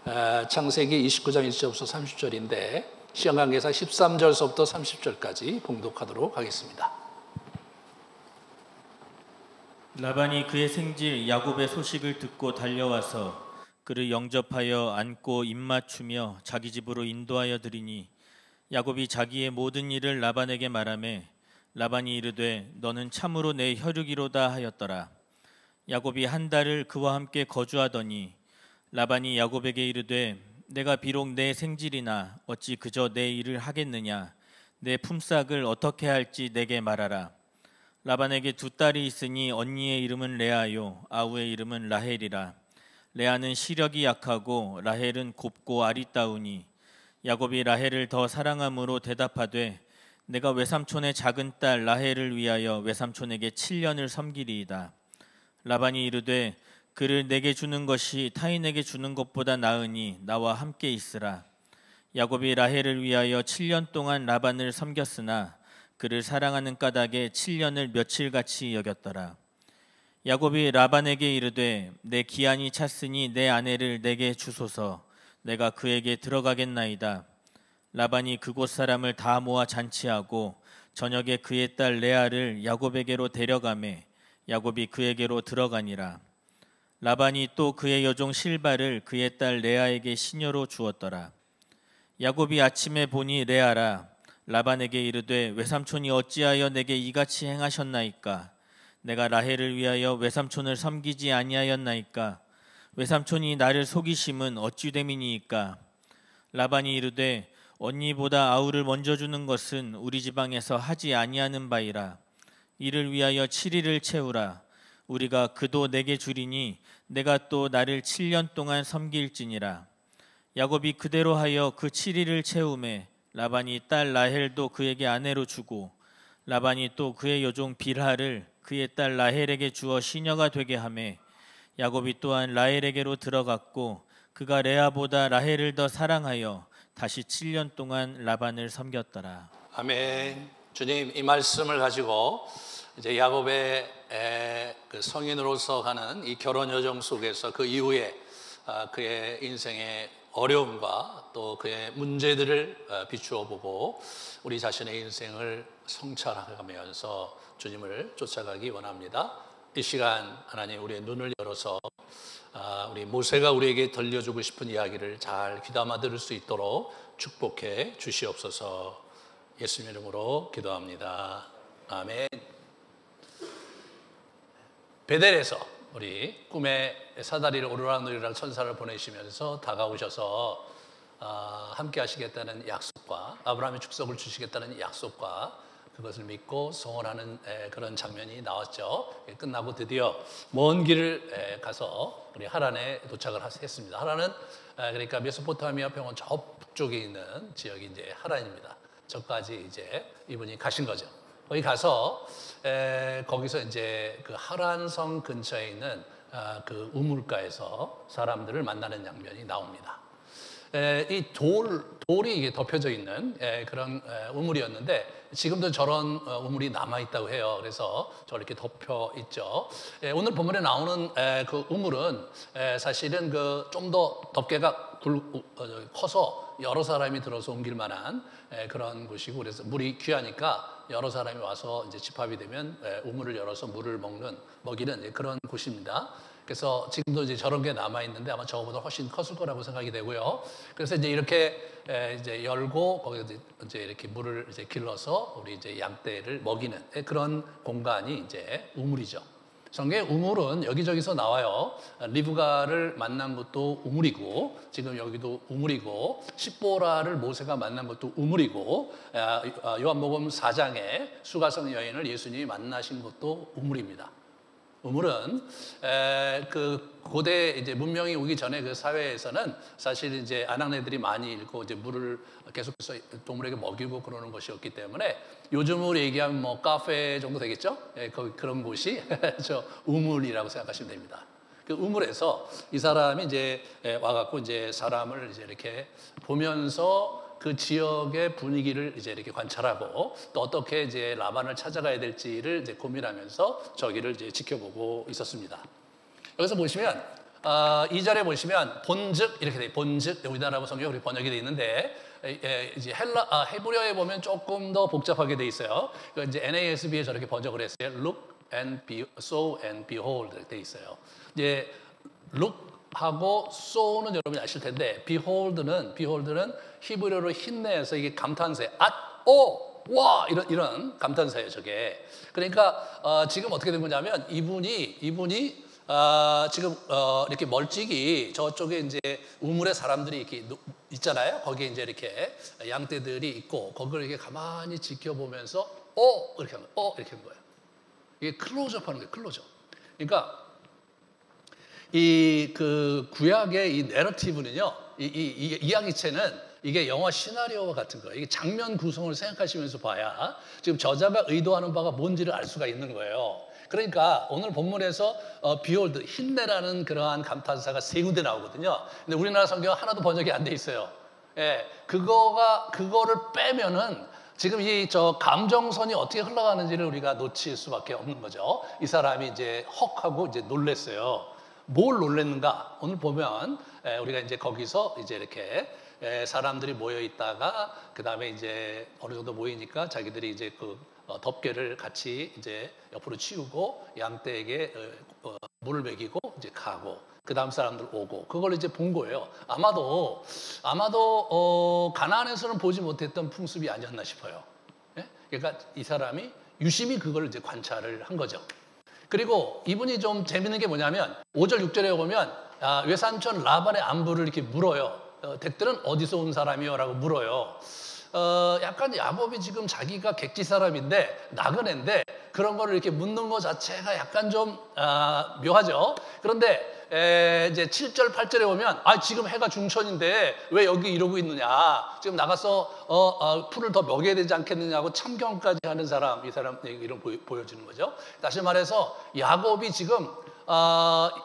창세기 29장 1절부터 30절인데 시험 관계상 13절서부터 30절까지 봉독하도록 하겠습니다. 라반이 그의 생질 야곱의 소식을 듣고 달려와서 그를 영접하여 안고 입맞추며 자기 집으로 인도하여 드리니 야곱이 자기의 모든 일을 라반에게 말하매 라반이 이르되 너는 참으로 내 혈육이로다 하였더라. 야곱이 한 달을 그와 함께 거주하더니 라반이 야곱에게 이르되 내가 비록 내 생질이나 어찌 그저 내 일을 하겠느냐. 내 품삯을 어떻게 할지 내게 말하라. 라반에게 두 딸이 있으니 언니의 이름은 레아요 아우의 이름은 라헬이라. 레아는 시력이 약하고 라헬은 곱고 아리따우니 야곱이 라헬을 더 사랑함으로 대답하되 내가 외삼촌의 작은 딸 라헬을 위하여 외삼촌에게 7년을 섬기리이다. 라반이 이르되 그를 내게 주는 것이 타인에게 주는 것보다 나으니 나와 함께 있으라. 야곱이 라헬을 위하여 7년 동안 라반을 섬겼으나 그를 사랑하는 까닭에 7년을 며칠같이 여겼더라. 야곱이 라반에게 이르되 내 기한이 찼으니 내 아내를 내게 주소서. 내가 그에게 들어가겠나이다. 라반이 그곳 사람을 다 모아 잔치하고 저녁에 그의 딸 레아를 야곱에게로 데려가매 야곱이 그에게로 들어가니라. 라반이 또 그의 여종 실바를 그의 딸 레아에게 시녀로 주었더라. 야곱이 아침에 보니 레아라. 라반에게 이르되 외삼촌이 어찌하여 내게 이같이 행하셨나이까. 내가 라헬을 위하여 외삼촌을 섬기지 아니하였나이까. 외삼촌이 나를 속이심은 어찌됨이니이까. 라반이 이르되 언니보다 아우를 먼저 주는 것은 우리 지방에서 하지 아니하는 바이라. 이를 위하여 7일을 채우라. 우리가 그도 내게 주리니 내가 또 나를 7년 동안 섬길지니라. 야곱이 그대로 하여 그 7일을 채우매 라반이 딸 라헬도 그에게 아내로 주고 라반이 또 그의 여종 빌하를 그의 딸 라헬에게 주어 시녀가 되게 하매 야곱이 또한 라헬에게로 들어갔고 그가 레아보다 라헬을 더 사랑하여 다시 7년 동안 라반을 섬겼더라. 아멘. 주님, 이 말씀을 가지고 이제 야곱의 그 성인으로서 가는 이 결혼 여정 속에서 그 이후에 그의 인생의 어려움과 또 그의 문제들을 비추어 보고 우리 자신의 인생을 성찰하면서 주님을 쫓아가기 원합니다. 이 시간 하나님 우리의 눈을 열어서 우리 모세가 우리에게 들려주고 싶은 이야기를 잘 귀담아 들을 수 있도록 축복해 주시옵소서. 예수님 이름으로 기도합니다. 아멘. 베델에서 우리 꿈의 사다리를 오르락내리락 천사를 보내시면서 다가오셔서 함께 하시겠다는 약속과 아브라함의 축복을 주시겠다는 약속과 그것을 믿고 소원하는 그런 장면이 나왔죠. 끝나고 드디어 먼 길을 가서 우리 하란에 도착을 했습니다. 하란은 그러니까 메소포타미아 평원 저 북쪽에 있는 지역이 이제 하란입니다. 저까지 이제 이분이 가신 거죠. 거기 가서 거기서 이제 그 하란성 근처에 있는 그 우물가에서 사람들을 만나는 장면이 나옵니다. 이 돌이 이게 덮여져 있는 그런 우물이었는데 지금도 저런 우물이 남아있다고 해요. 그래서 저렇게 덮여 있죠. 오늘 본문에 나오는 그 우물은 사실은 그 좀 더 덮개가 커서 여러 사람이 들어서 옮길 만한 그런 곳이고 그래서 물이 귀하니까 여러 사람이 와서 이제 집합이 되면 우물을 열어서 물을 먹이는 그런 곳입니다. 그래서 지금도 이제 저런 게 남아 있는데 아마 저거보다 훨씬 컸을 거라고 생각이 되고요. 그래서 이제 이렇게 이제 열고 거기서 이제 이렇게 물을 이제 길러서 우리 이제 양떼를 먹이는 그런 공간이 이제 우물이죠. 성경에 우물은 여기저기서 나와요. 리브가를 만난 것도 우물이고 지금 여기도 우물이고 십보라를 모세가 만난 것도 우물이고 요한복음 4장에 수가성 여인을 예수님이 만나신 것도 우물입니다. 우물은 그 고대 이제 문명이 오기 전에 그 사회에서는 사실 이제 아낙네들이 많이 잃고 이제 물을 계속해서 동물에게 먹이고 그러는 것이었기 때문에 요즘으로 얘기하면 뭐 카페 정도 되겠죠? 그런 곳이 저 우물이라고 생각하시면 됩니다. 그 우물에서 이 사람이 이제 와갖고 이제 사람을 이제 이렇게 보면서 그 지역의 분위기를 이제 이렇게 관찰하고 또 어떻게 이제 라반을 찾아가야 될지를 이제 고민하면서 저기를 이제 지켜보고 있었습니다. 여기서 보시면 2절에 보시면 본즉 이렇게 돼. 본즉 우리나라 성경 우리 번역이 돼 있는데 이제 헤브리어에 보면 조금 더 복잡하게 돼 있어요. 이제 NASB에 저렇게 번역을 했어요. Look and be, so and behold 이렇게 돼 있어요. 이제 look하고 so는 여러분이 아실 텐데 behold는 히브리어로 힌내에서 이게 감탄사예요. 와 이런 감탄사예요. 저게. 그러니까 지금 어떻게 된 거냐면 이분이 지금 이렇게 멀찍이 저쪽에 이제 우물에 사람들이 이렇게 있잖아요. 거기에 이제 이렇게 양떼들이 있고 거기를 이렇게 가만히 지켜보면서 이렇게 한 거예요. 이렇게 한 거예요. 이게 클로즈업하는 거예요. 클로즈업. 그러니까 이 그 구약의 이 내러티브는요. 이 이야기체는 이게 영화 시나리오와 같은 거예요. 이게 장면 구성을 생각하시면서 봐야 지금 저자가 의도하는 바가 뭔지를 알 수가 있는 거예요. 그러니까 오늘 본문에서 behold, 힌내라는 그러한 감탄사가 3군데 나오거든요. 근데 우리나라 성경 하나도 번역이 안 돼 있어요. 예, 그거를 빼면은 지금 이 저 감정선이 어떻게 흘러가는지를 우리가 놓칠 수밖에 없는 거죠. 이 사람이 이제 헉하고 이제 놀랬어요. 뭘 놀랬는가? 오늘 보면 우리가 이제 거기서 이제 이렇게 사람들이 모여 있다가 그 다음에 이제 어느 정도 모이니까 자기들이 이제 그 덮개를 같이 이제 옆으로 치우고 양떼에게 물을 먹이고 이제 가고 그 다음 사람들 오고 그걸 이제 본 거예요. 아마도 가나안에서는 보지 못했던 풍습이 아니었나 싶어요. 예? 그러니까 이 사람이 유심히 그걸 이제 관찰을 한 거죠. 그리고 이분이 좀 재밌는 게 뭐냐면 5절 6절에 보면 외삼촌 라반의 안부를 이렇게 물어요. 댁들은 어디서 온 사람이요? 라고 물어요. 약간 야곱이 지금 자기가 객지 사람인데 나그네인데 그런 거를 이렇게 묻는 것 자체가 약간 좀 묘하죠. 그런데 이제 7절 8절에 보면 지금 해가 중천인데 왜 여기 이러고 있느냐, 지금 나가서 풀을 더 먹여야 되지 않겠느냐고 참견까지 하는 사람, 이 사람 이런 보여주는 거죠. 다시 말해서 야곱이 지금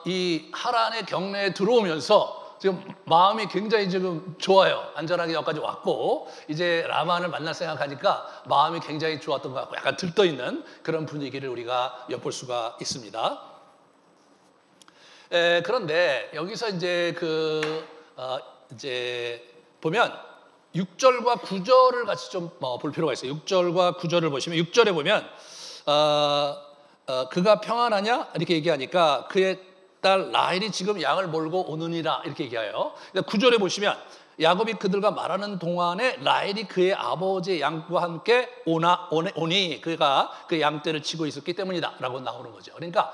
이 하란의 경내에 들어오면서 지금 마음이 굉장히 지금 좋아요. 안전하게 여기까지 왔고 이제 라반을 만날 생각하니까 마음이 굉장히 좋았던 것 같고 약간 들떠있는 그런 분위기를 우리가 엿볼 수가 있습니다. 그런데 여기서 이제 이제 보면 6절과 9절을 같이 좀 볼 필요가 있어요. 6절과 9절을 보시면 6절에 보면 그가 평안하냐 이렇게 얘기하니까 그의 딸 라헬이 지금 양을 몰고 오느니라 이렇게 얘기해요. 9절에 보시면 야곱이 그들과 말하는 동안에 라헬이 그의 아버지의 양과 함께 오니 그가 그 양떼를 치고 있었기 때문이다 라고 나오는 거죠. 그러니까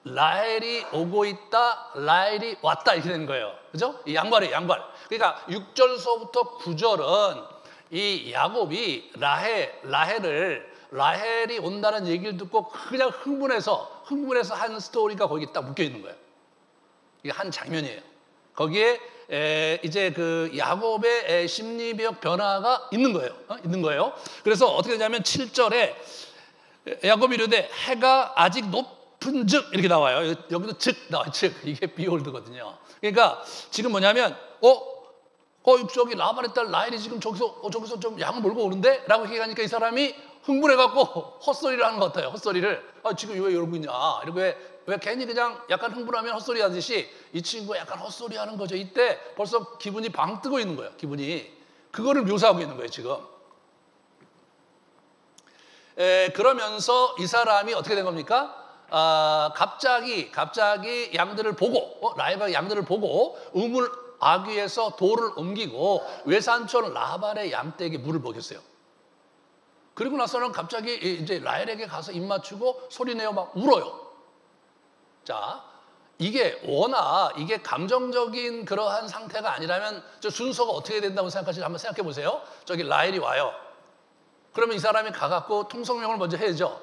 라헬이 오고 있다, 라헬이 왔다 이렇게 되는 거예요. 그죠? 양발이에요, 양발. 그러니까 6절서부터 9절은 이 야곱이 라헬이 온다는 얘기를 듣고 그냥 흥분해서 한 스토리가 거기 딱 묶여 있는 거예요. 이게 한 장면이에요. 거기에 이제 그 야곱의 심리적 변화가 있는 거예요. 그래서 어떻게 되냐면 7절에 야곱이 이르되 해가 아직 높은즉 이렇게 나와요. 여기도 즉 나와요. 즉 이게 비홀드거든요. 그러니까 지금 뭐냐면 저기 라반의 딸 라헬이 지금 저기서 좀 양을 몰고 오는데? 라고 얘기하니까 이 사람이 흥분해갖고 헛소리를 하는 것 같아요. 헛소리를. 지금 왜 이러고 있냐. 이러고 왜 괜히 그냥 약간 흥분하면 헛소리 하듯이 이 친구가 약간 헛소리 하는 거죠. 이때 벌써 기분이 방 뜨고 있는 거예요. 기분이. 그거를 묘사하고 있는 거예요, 지금. 그러면서 이 사람이 어떻게 된 겁니까? 갑자기 양들을 보고, 라헬이 양들을 보고 우물 아귀에서 돌을 옮기고 외삼촌 라반의 양떼에게 물을 먹였어요. 그리고 나서는 갑자기 이제 라헬에게 가서 입 맞추고 소리내어 막 울어요. 자, 이게 워낙 이게 감정적인 그러한 상태가 아니라면 저 순서가 어떻게 된다고 생각하시는지 한번 생각해 보세요. 저기 라헬이 와요. 그러면 이 사람이 가갖고 통성명을 먼저 해야죠.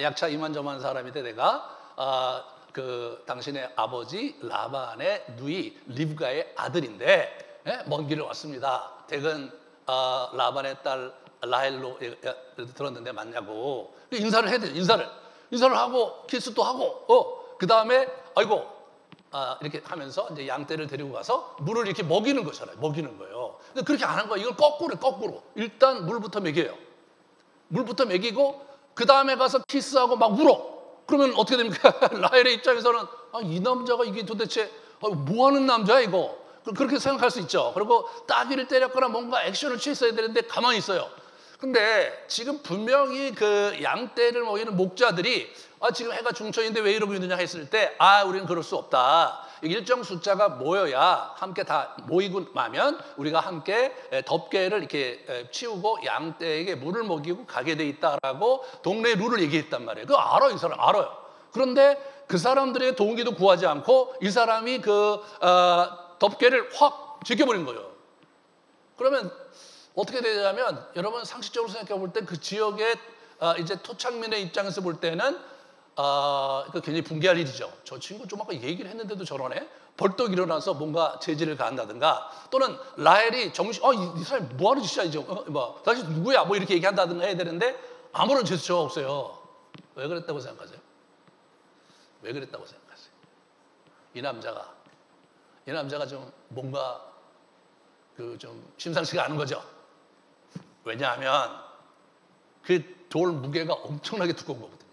약차 이만저만 사람인데 내가 그 당신의 아버지 라반의 누이 리브가의 아들인데 먼 길을 왔습니다. 댁은 라반의 딸 라헬로 들었는데 맞냐고 인사를 해야 돼요. 인사를 하고 키스도 하고 그 다음에 이렇게 하면서 이제 양떼를 데리고 가서 물을 이렇게 먹이는 거잖아요. 먹이는 거예요. 근데 그렇게 안 한 거예요. 이걸 거꾸로 일단 물부터 먹여요. 물부터 먹이고 그 다음에 가서 키스하고 막 울어. 그러면 어떻게 됩니까? 라헬의 입장에서는 이 남자가 이게 도대체 뭐 하는 남자야 이거? 그렇게 생각할 수 있죠. 그리고 따귀를 때렸거나 뭔가 액션을 취했어야 되는데 가만히 있어요. 근데 지금 분명히 그 양떼를 먹이는 목자들이 지금 해가 중천인데 왜 이러고 있느냐 했을 때 우리는 그럴 수 없다. 일정 숫자가 모여야 함께 다 모이고 나면 우리가 함께 덮개를 이렇게 치우고 양떼에게 물을 먹이고 가게 돼 있다라고 동네 룰을 얘기했단 말이에요. 그거 알아요, 이 사람 알아요. 그런데 그 사람들의 동기도 구하지 않고 이 사람이 그 덮개를 확 제껴버린 거예요. 그러면 어떻게 되냐면 여러분 상식적으로 생각해 볼 때 그 지역의 이제 토착민의 입장에서 볼 때는 그 굉장히 분개할 일이죠. 저 친구 좀 아까 얘기를 했는데도 저러네. 벌떡 일어나서 뭔가 제지를 가한다든가 또는 라헬이 정신 이 사람이 뭐 하는 짓이야 이제 뭐 다시 누구야 뭐 이렇게 얘기한다든가 해야 되는데 아무런 제스처가 없어요. 왜 그랬다고 생각하세요? 왜 그랬다고 생각하세요? 이 남자가 좀 뭔가 그 좀 심상치가 않은 거죠. 왜냐하면 그 돌 무게가 엄청나게 두꺼운 거거든요.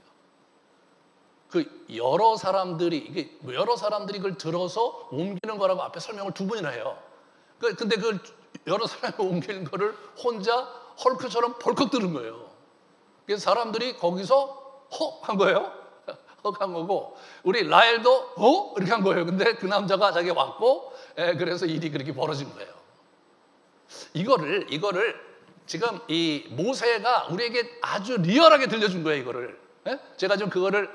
그 여러 사람들이 그걸 들어서 옮기는 거라고 앞에 설명을 2번이나 해요. 근데 그 여러 사람이 옮기는 거를 혼자 헐크처럼 벌컥 들은 거예요. 그래서 사람들이 거기서 헉 한 거예요. 헉 한 거고 우리 라헬도 이렇게 한 거예요. 근데 그 남자가 자기가 왔고 그래서 일이 그렇게 벌어진 거예요. 이거를 지금 이 모세가 우리에게 아주 리얼하게 들려준 거예요. 이거를 제가 좀 그거를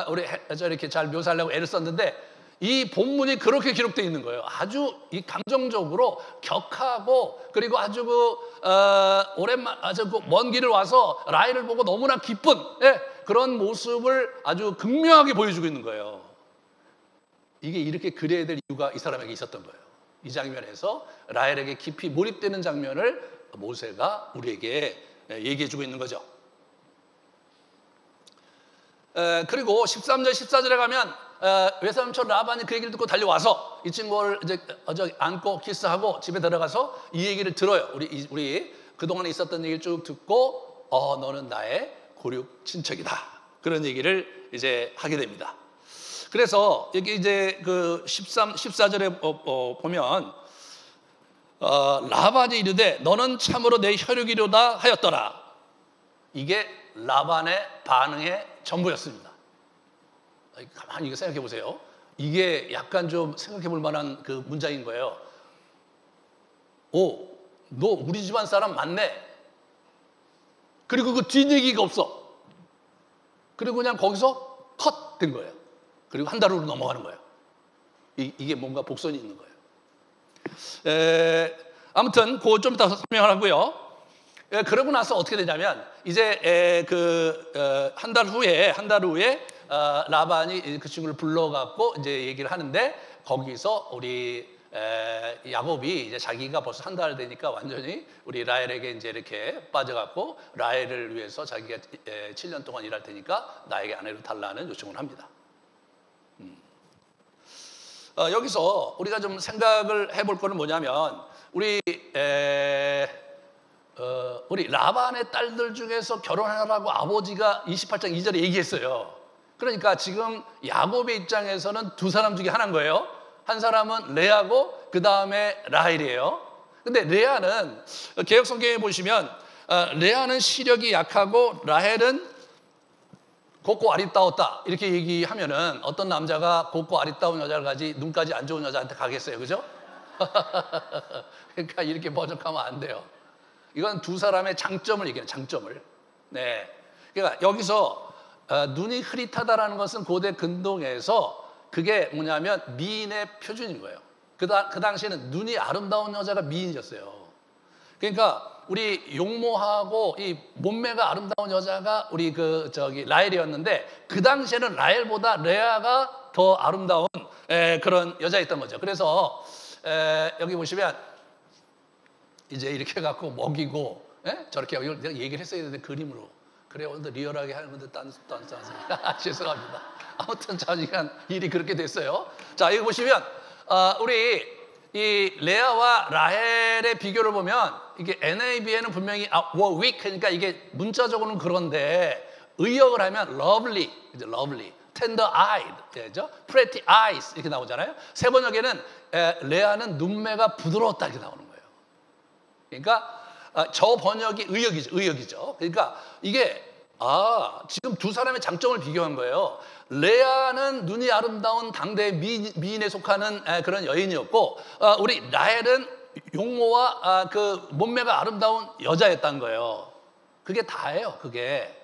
우리 이렇게 잘 묘사하려고 애를 썼는데 이 본문이 그렇게 기록되어 있는 거예요. 아주 이 감정적으로 격하고 그리고 아주 아주 먼 길을 와서 라헬을 보고 너무나 기쁜 그런 모습을 아주 극명하게 보여주고 있는 거예요. 이게 이렇게 그래야 될 이유가 이 사람에게 있었던 거예요. 이 장면에서 라헬에게 깊이 몰입되는 장면을 모세가 우리에게 얘기해주고 있는 거죠. 그리고 13절, 14절에 가면 외삼촌 라반이 그 얘기를 듣고 달려와서 이 친구를 이제 안고 키스하고 집에 들어가서 이 얘기를 들어요. 우리 그동안에 있었던 얘기를 쭉 듣고 너는 나의 고륙 친척이다. 그런 얘기를 이제 하게 됩니다. 그래서 여기 이제 그 14절에 보면 라반이 이르되 너는 참으로 내 혈육이로다 하였더라. 이게 라반의 반응의 전부였습니다. 가만히 이거 생각해 보세요. 이게 약간 좀 생각해 볼 만한 그 문장인 거예요. 너 우리 집안 사람 맞네. 그리고 그 뒷얘기가 없어. 그리고 그냥 거기서 컷 된 거예요. 그리고 한 달 후로 넘어가는 거예요. 이게 뭔가 복선이 있는 거예요. 아무튼 그거 좀 이따 설명을 하고요. 그러고 나서 어떻게 되냐면 이제 한 달 후에 라반이 그 친구를 불러갖고 이제 얘기를 하는데 거기서 우리 야곱이 이제 자기가 벌써 한 달 되니까 완전히 우리 라헬에게 이제 이렇게 빠져갖고 라헬을 위해서 자기가 7년 동안 일할 테니까 나에게 아내를 달라는 요청을 합니다. 여기서 우리가 좀 생각을 해볼 거는 뭐냐면 우리 라반의 딸들 중에서 결혼하라고 아버지가 28장 2절에 얘기했어요. 그러니까 지금 야곱의 입장에서는 두 사람 중에 하나인 거예요. 한 사람은 레아고 그 다음에 라헬이에요. 근데 레아는 개역 성경에 보시면 레아는 시력이 약하고 라헬은 곱고 아리따웠다 이렇게 얘기하면은 어떤 남자가 곱고 아리따운 여자를 가지 눈까지 안 좋은 여자한테 가겠어요, 그죠? 그러니까 이렇게 번역하면 안 돼요. 이건 두 사람의 장점을 얘기해요. 장점을. 네. 그러니까 여기서 눈이 흐릿하다라는 것은 고대 근동에서 그게 뭐냐면 미인의 표준인 거예요. 그 당시에는 눈이 아름다운 여자가 미인이었어요. 그러니까 우리 용모하고 이 몸매가 아름다운 여자가 우리 라헬이었는데 그 당시에는 라헬보다 레아가 더 아름다운 그런 여자였던 거죠. 그래서 여기 보시면 이제 이렇게 해갖고 먹이고 저렇게 내가 얘기를 했어야 되는데 그림으로 그래 오늘도 리얼하게 하는데 딴 죄송합니다. 아무튼 자기가 일이 그렇게 됐어요. 자 여기 보시면 우리 이 레아와 라헬의 비교를 보면 이게 NAB에는 분명히 weak 그러니까 이게 문자적으로는 그런데 의역을 하면 lovely, lovely, tender-eyed, 그죠? pretty eyes 이렇게 나오잖아요. 세 번역에는 레아는 눈매가 부드러웠다 이렇게 나오는 거예요. 그러니까 저 번역이 의역이죠. 그러니까 이게 지금 두 사람의 장점을 비교한 거예요. 레아는 눈이 아름다운 당대의 미인에 속하는 그런 여인이었고, 우리 라헬은 용모와 그 몸매가 아름다운 여자였다는 거예요. 그게 다예요, 그게.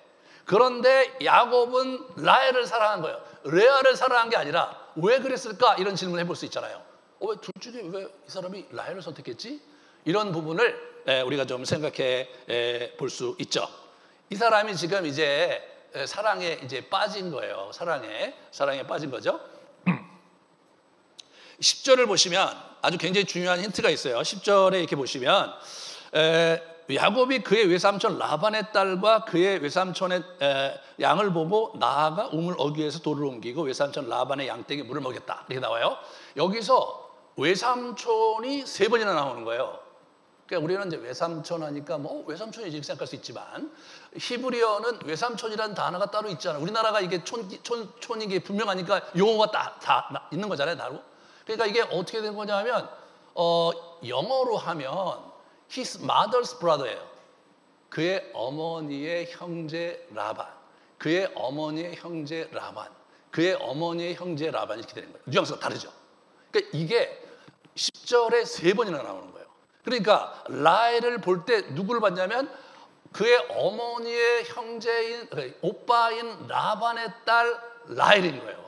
그런데 야곱은 라헬을 사랑한 거예요. 레아를 사랑한 게 아니라 왜 그랬을까? 이런 질문을 해볼 수 있잖아요. 왜 둘 중에 왜 이 사람이 라헬을 선택했지? 이런 부분을 우리가 좀 생각해 볼 수 있죠. 이 사람이 지금 이제 사랑에 이제 빠진 거예요. 사랑에 빠진 거죠. 10절을 보시면 아주 굉장히 중요한 힌트가 있어요. 10절에 이렇게 보시면 야곱이 그의 외삼촌 라반의 딸과 그의 외삼촌의 양을 보고 나아가 우물 어귀에서 돌을 옮기고 외삼촌 라반의 양떼에게 물을 먹였다. 이렇게 나와요. 여기서 외삼촌이 3번이나 나오는 거예요. 그러니까 우리는 이제 외삼촌 하니까 뭐 외삼촌이지 이렇게 생각할 수 있지만 히브리어는 외삼촌이라는 단어가 따로 있잖아요. 우리나라가 이게 촌이 게 분명하니까 용어가 다 있는 거잖아요, 따로. 그러니까 이게 어떻게 된 거냐면 영어로 하면 his mother's brother예요. 그의 어머니의 형제 라반, 그의 어머니의 형제 라반, 그의 어머니의 형제 라반 이렇게 되는 거예요. 뉘앙스가 다르죠. 그러니까 이게 10절에 3번이나 나오는 거예요. 그러니까 라헬을 볼 때 누구를 봤냐면 그의 어머니의 형제인 오빠인 라반의 딸 라헬인 거예요.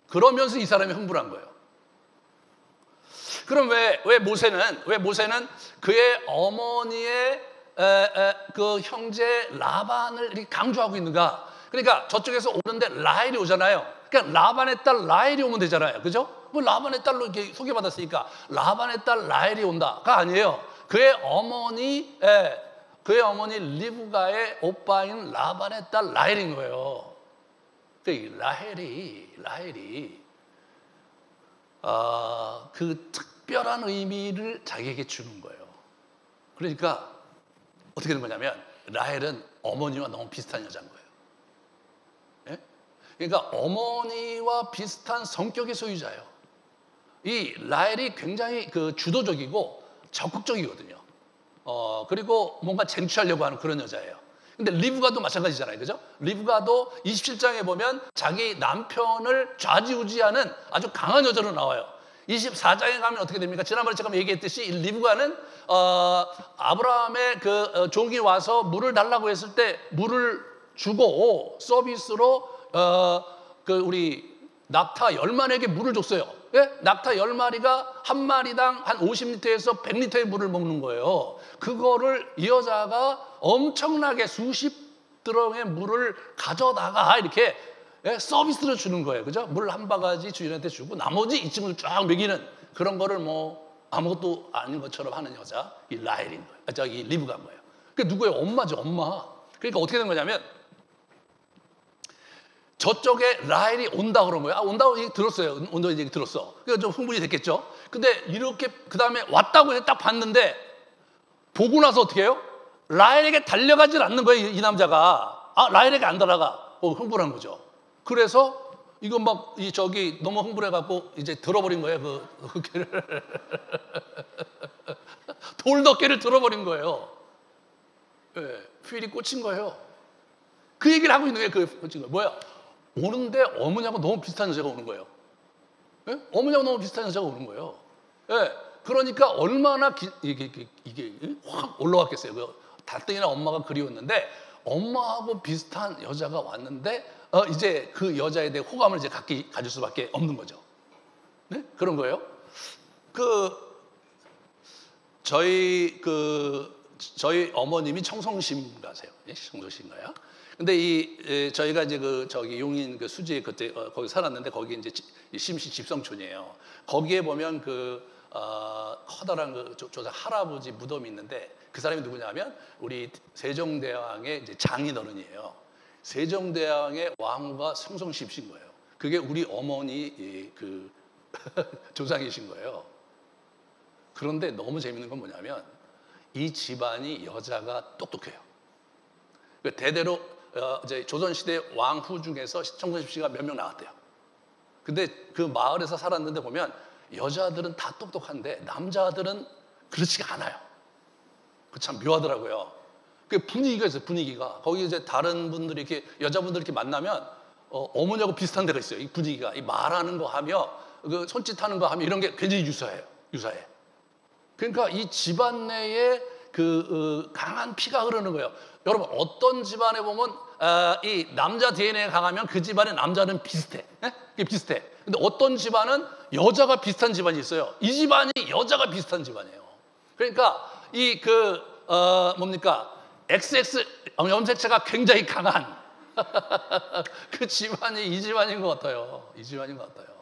그러면서 이 사람이 흥분한 거예요. 그럼 왜 모세는 그의 어머니의 그 형제 라반을 이렇게 강조하고 있는가? 그러니까 저쪽에서 오는데 라헬이 오잖아요. 그러니까 라반의 딸 라헬이 오면 되잖아요. 그죠? 뭐 라반의 딸로 이렇게 소개받았으니까 라반의 딸 라헬이 온다가 아니에요. 그의 어머니 리브가의 오빠인 라반의 딸 라헬인 거예요. 그러니까 라헬이 그 특별한 의미를 자기에게 주는 거예요. 그러니까 어떻게 되는 거냐면 라헬은 어머니와 너무 비슷한 여자인 거예요. 예? 그러니까 어머니와 비슷한 성격의 소유자예요. 이 라헬이 굉장히 그 주도적이고 적극적이거든요. 그리고 뭔가 쟁취하려고 하는 그런 여자예요. 근데 리브가도 마찬가지잖아요. 그죠? 리브가도 27장에 보면 자기 남편을 좌지우지하는 아주 강한 여자로 나와요. 24장에 가면 어떻게 됩니까? 지난번에 제가 얘기했듯이 리브가는 아브라함의 그 종이 와서 물을 달라고 했을 때 물을 주고 서비스로 그 우리 낙타 10마리에게 물을 줬어요. 예? 낙타 10마리가 한 마리당 한 50리터에서 100리터의 물을 먹는 거예요. 그거를 이 여자가 엄청나게 수십 드럼의 물을 가져다가 이렇게 서비스로 주는 거예요. 그죠? 물 한 바가지 주인한테 주고 나머지 이 친구를 쫙 먹이는 그런 거를 뭐 아무것도 아닌 것처럼 하는 여자, 이 라헬인 거예요. 이 리브가인 거예요. 그게 누구예요? 엄마죠, 엄마. 그러니까 어떻게 된 거냐면 저쪽에 라헬이 온다 그런 거예요. 온다고 얘기 들었어요. 온다고 얘기 들었어. 그래서 좀 흥분이 됐겠죠. 근데 이렇게 그 다음에 왔다고 해서 딱 봤는데 보고 나서 어떻게 해요? 라헬에게 달려가질 않는 거예요. 이 남자가. 라헬에게 안 달아가. 흥분한 거죠. 그래서 이거 막 저기 너무 흥분해갖고 이제 들어버린 거예요. 그 개를 돌덮개를 들어버린 거예요. 예, 휠이 꽂힌 거예요. 그 얘기를 하고 있는 거예요. 꽂힌 거 뭐야? 오는데 어머니하고 너무 비슷한 여자가 오는 거예요. 예? 어머니하고 너무 비슷한 여자가 오는 거예요. 예, 그러니까 얼마나 이게 확 올라왔겠어요. 다뜩이나 엄마가 그리웠는데 엄마하고 비슷한 여자가 왔는데 이제 그 여자에 대해 호감을 이제 가질 수밖에 없는 거죠. 네? 그런 거예요. 저희 어머님이 청송심 가세요. 예? 청송심가요? 근데 저희가 이제 저기 용인 그 수지에 그때 거기 살았는데 거기 이제 심시 집성촌이에요. 거기에 보면 커다란 그 조사 할아버지 무덤이 있는데 그 사람이 누구냐면 우리 세종대왕의 이제 장인어른이에요. 세종대왕의 왕후가 성성심신 거예요. 그게 우리 어머니 그 조상이신 거예요. 그런데 너무 재밌는 건 뭐냐면 이 집안이 여자가 똑똑해요. 대대로 이제 조선시대 왕후 중에서 청선집 씨가 몇 명 나왔대요. 근데 그 마을에서 살았는데 보면 여자들은 다 똑똑한데 남자들은 그렇지가 않아요. 그 참 묘하더라고요. 그 분위기가 있어요. 분위기가 거기 이제 다른 분들이 이렇게 여자분들 이렇게 만나면 어머니하고 비슷한 데가 있어요. 이 분위기가 이 말하는 거 하며 그 손짓하는 거 하며 이런 게 굉장히 유사해요. 유사해. 그러니까 이 집안 내에 강한 피가 흐르는 거예요. 여러분 어떤 집안에 보면 이 남자 DNA가 강하면 그 집안의 남자는 비슷해. 그게 비슷해. 근데 어떤 집안은 여자가 비슷한 집안이 있어요. 이 집안이 여자가 비슷한 집안이에요. 그러니까 뭡니까? XX 염색체가 굉장히 강한 그 집안이 이 집안인 것 같아요. 이 집안인 것 같아요.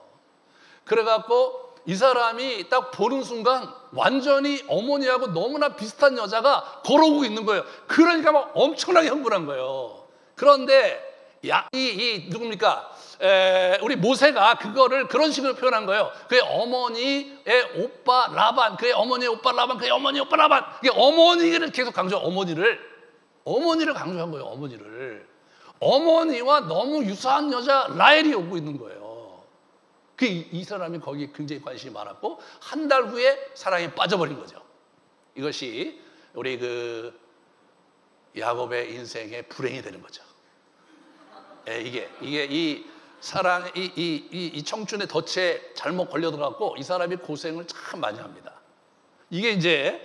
그래갖고 이 사람이 딱 보는 순간 완전히 어머니하고 너무나 비슷한 여자가 걸어오고 있는 거예요. 그러니까 막 엄청나게 흥분한 거예요. 그런데 누굽니까? 우리 모세가 그거를 그런 식으로 표현한 거예요. 그의 어머니의 오빠 라반, 그의 어머니의 오빠 라반, 그의 어머니의 오빠 라반. 이게 어머니를 계속 어머니를 강조한 거예요. 어머니와 너무 유사한 여자 라헬이 오고 있는 거예요. 이 사람이 거기에 굉장히 관심이 많았고 한 달 후에 사랑에 빠져버린 거죠. 이것이 우리 야곱의 인생의 불행이 되는 거죠. 이게 이 사랑, 이 청춘의 덫에 잘못 걸려들어갖고 이 사람이 고생을 참 많이 합니다. 이게 이제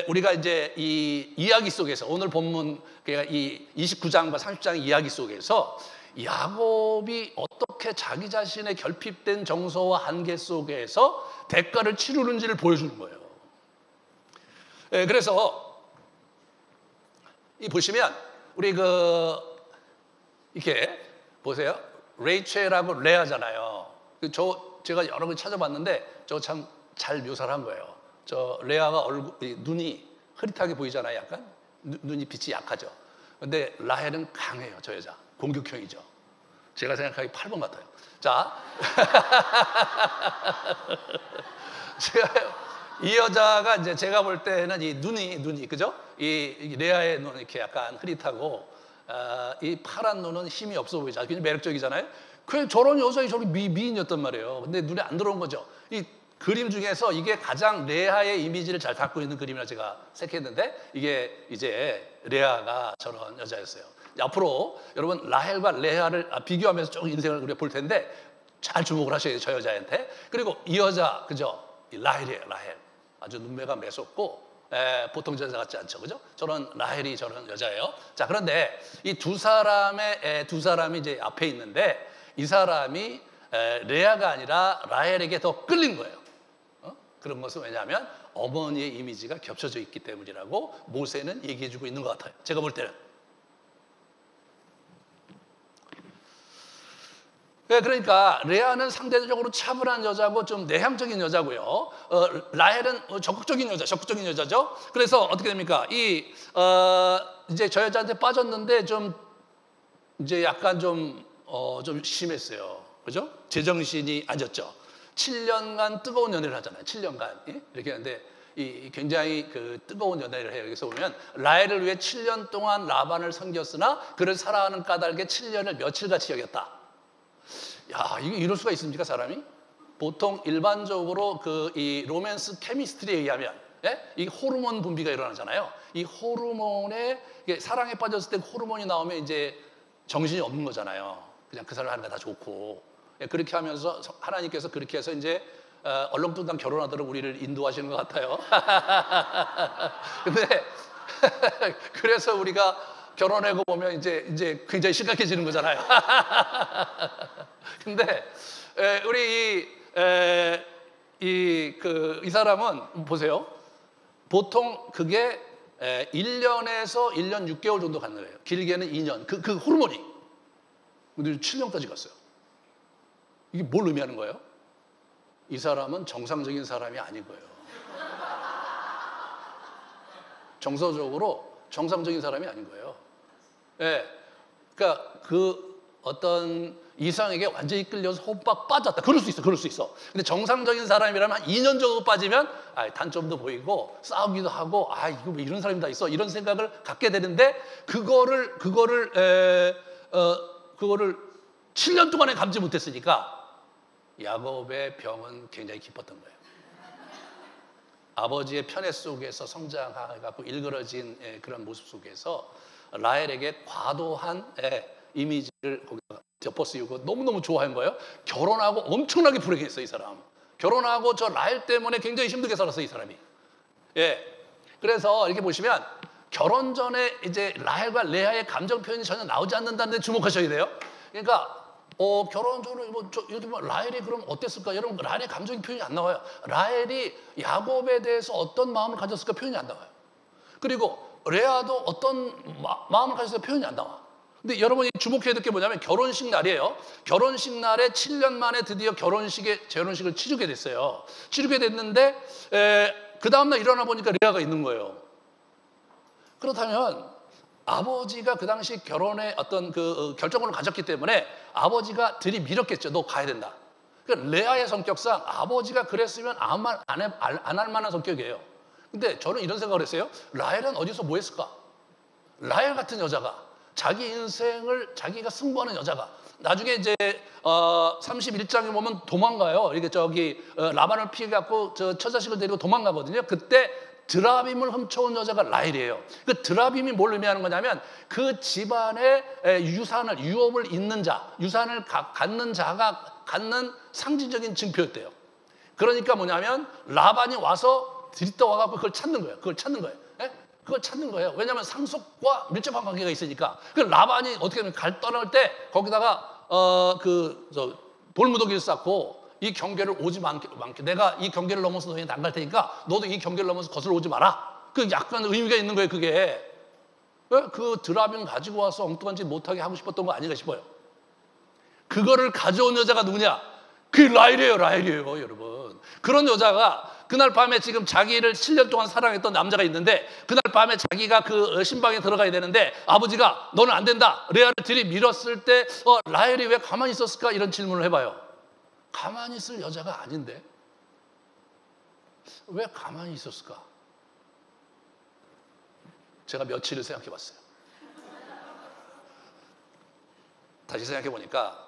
우리가 이제 이 이야기 속에서 오늘 본문 이 29장과 30장 이야기 속에서 야곱이 어떻게 자기 자신의 결핍된 정서와 한계 속에서 대가를 치르는지를 보여주는 거예요. 그래서 보시면 우리 이렇게 보세요. 레이첼하고 레아잖아요. 제가 여러 번 찾아봤는데 저 참 잘 묘사를 한 거예요. 저 레아가 눈이 흐릿하게 보이잖아요. 약간 눈이 빛이 약하죠. 근데 라헬은 강해요. 저 여자 공격형이죠. 제가 생각하기 8번 같아요. 자, 이 여자가 이제 제가 볼 때는 이 눈이 그죠? 이 레아의 눈은 이렇게 약간 흐릿하고 이 파란 눈은 힘이 없어 보이죠. 굉장히 매력적이잖아요. 그냥 저런 여자이 저렇게 미인이었단 말이에요. 근데 눈에 안 들어온 거죠. 이 그림 중에서 이게 가장 레아의 이미지를 잘 담고 있는 그림이라 제가 생각했는데 이게 이제 레아가 저런 여자였어요. 앞으로 여러분 라헬과 레아를 비교하면서 조금 인생을 우리가 볼 텐데 잘 주목을 하셔야 돼요. 저 여자한테. 그리고 이 여자 그죠? 이 라헬이에요. 라헬. 아주 눈매가 매섭고 보통 여자 같지 않죠. 그죠? 저런 라헬이 저런 여자예요. 자, 그런데 이 두 사람이 이제 앞에 있는데 이 사람이 레아가 아니라 라헬에게 더 끌린 거예요. 그런 것은 왜냐하면 어머니의 이미지가 겹쳐져 있기 때문이라고 모세는 얘기해주고 있는 것 같아요. 제가 볼 때는. 그러니까 레아는 상대적으로 차분한 여자고 좀 내향적인 여자고요. 라헬은 적극적인 여자죠. 그래서 어떻게 됩니까? 이제 저 여자한테 빠졌는데 좀 이제 약간 좀 심했어요. 그죠? 제정신이 아니었죠. 7년간 뜨거운 연애를 하잖아요. 7년간 이렇게 하는데 굉장히 뜨거운 연애를 해요. 여기서 보면 라헬을 위해 7년 동안 라반을 섬겼으나 그를 사랑하는 까닭에 7년을 며칠같이 여겼다. 야, 이럴 수가 있습니까, 사람이? 보통 일반적으로 이 로맨스 케미스트리에 의하면 이 호르몬 분비가 일어나잖아요. 이 호르몬에 사랑에 빠졌을 때 호르몬이 나오면 이제 정신이 없는 거잖아요. 그냥 그 사람 하는 거 다 좋고. 그렇게 하면서 하나님께서 그렇게 해서 이제 얼렁뚱땅 결혼하도록 우리를 인도하시는 것 같아요. 근데 그래서 우리가 결혼하고 보면 이제 굉장히 심각해지는 거잖아요. 근데 우리 이 사람은 보세요. 보통 그게 1년에서 1년 6개월 정도 가는 거예요. 길게는 2년. 그 호르몬이. 근데 7년까지 갔어요. 이게 뭘 의미하는 거예요? 이 사람은 정상적인 사람이 아닌 거예요. 정서적으로 정상적인 사람이 아닌 거예요. 그러니까 어떤 이성에게 완전히 끌려서 호박 빠졌다. 그럴 수 있어, 그럴 수 있어. 근데 정상적인 사람이라면 한 2년 정도 빠지면 단점도 보이고 싸우기도 하고 이거 왜 이런 사람이 다 있어 이런 생각을 갖게 되는데 그거를 7년 동안에 감지 못했으니까 야곱의 병은 굉장히 깊었던 거예요. 아버지의 편애 속에서 성장해갖고 일그러진 그런 모습 속에서 라헬에게 과도한 이미지를 거기다 덮어씌우고 너무너무 좋아한 거예요. 결혼하고 엄청나게 불행했어요, 이 사람. 결혼하고 저 라헬 때문에 굉장히 힘들게 살았어요, 이 사람이. 그래서 이렇게 보시면 결혼 전에 이제 라헬과 레아의 감정 표현이 전혀 나오지 않는다는 데 주목하셔야 돼요. 그러니까 결혼 전에 예를 들면 라헬이 그럼 어땠을까? 여러분, 라헬의 감정이 표현이 안 나와요. 라헬이 야곱에 대해서 어떤 마음을 가졌을까 표현이 안 나와요. 그리고 레아도 어떤 마음을 가졌을까 표현이 안 나와. 근데 여러분이 주목해야 될 게 뭐냐면 결혼식 날이에요. 결혼식 날에 7년 만에 드디어 결혼식을 치르게 됐어요. 치르게 됐는데 그 다음날 일어나 보니까 레아가 있는 거예요. 그렇다면 아버지가 그 당시 결혼의 어떤 그 결정권을 가졌기 때문에 아버지가 들이밀었겠죠. 너 가야 된다. 그러니까 레아의 성격상 아버지가 그랬으면 아무 말 안 할 만한 성격이에요. 근데 저는 이런 생각을 했어요. 라헬은 어디서 뭐 했을까? 라헬 같은 여자가 자기 인생을 자기가 승부하는 여자가 나중에 이제 31장에 보면 도망가요. 이게 라반을 피해 갖고 저 처자식을 데리고 도망가거든요. 그때 드라빔을 훔쳐온 여자가 라헬이에요. 그 드라빔이 뭘 의미하는 거냐면 그 집안의 유업을 잇는 자, 유산을 갖는 자가 갖는 상징적인 증표였대요. 그러니까 뭐냐면 라반이 와서 들이떠와갖고 그걸 찾는 거예요. 그걸 찾는 거예요. 왜냐하면 상속과 밀접한 관계가 있으니까. 그 라반이 어떻게 하면 떠날 때 거기다가 돌무더기를 쌓고 이 경계를 오지 않게 내가 이 경계를 넘어서 너희 안 갈 테니까 너도 이 경계를 넘어서 거슬러 오지 마라. 그 약간 의미가 있는 거예요. 그게 그 드라빔 가지고 와서 엉뚱한 짓 못하게 하고 싶었던 거 아닌가 싶어요. 그거를 가져온 여자가 누구냐? 그게 라헬이에요, 여러분. 그런 여자가 그날 밤에 지금 자기를 7년 동안 사랑했던 남자가 있는데 그날 밤에 자기가 그 신방에 들어가야 되는데 아버지가 너는 안 된다. 레아를 들이밀었을 때 라헬이 왜 가만히 있었을까? 이런 질문을 해봐요. 가만히 있을 여자가 아닌데 왜 가만히 있었을까? 제가 며칠을 생각해 봤어요. 다시 생각해 보니까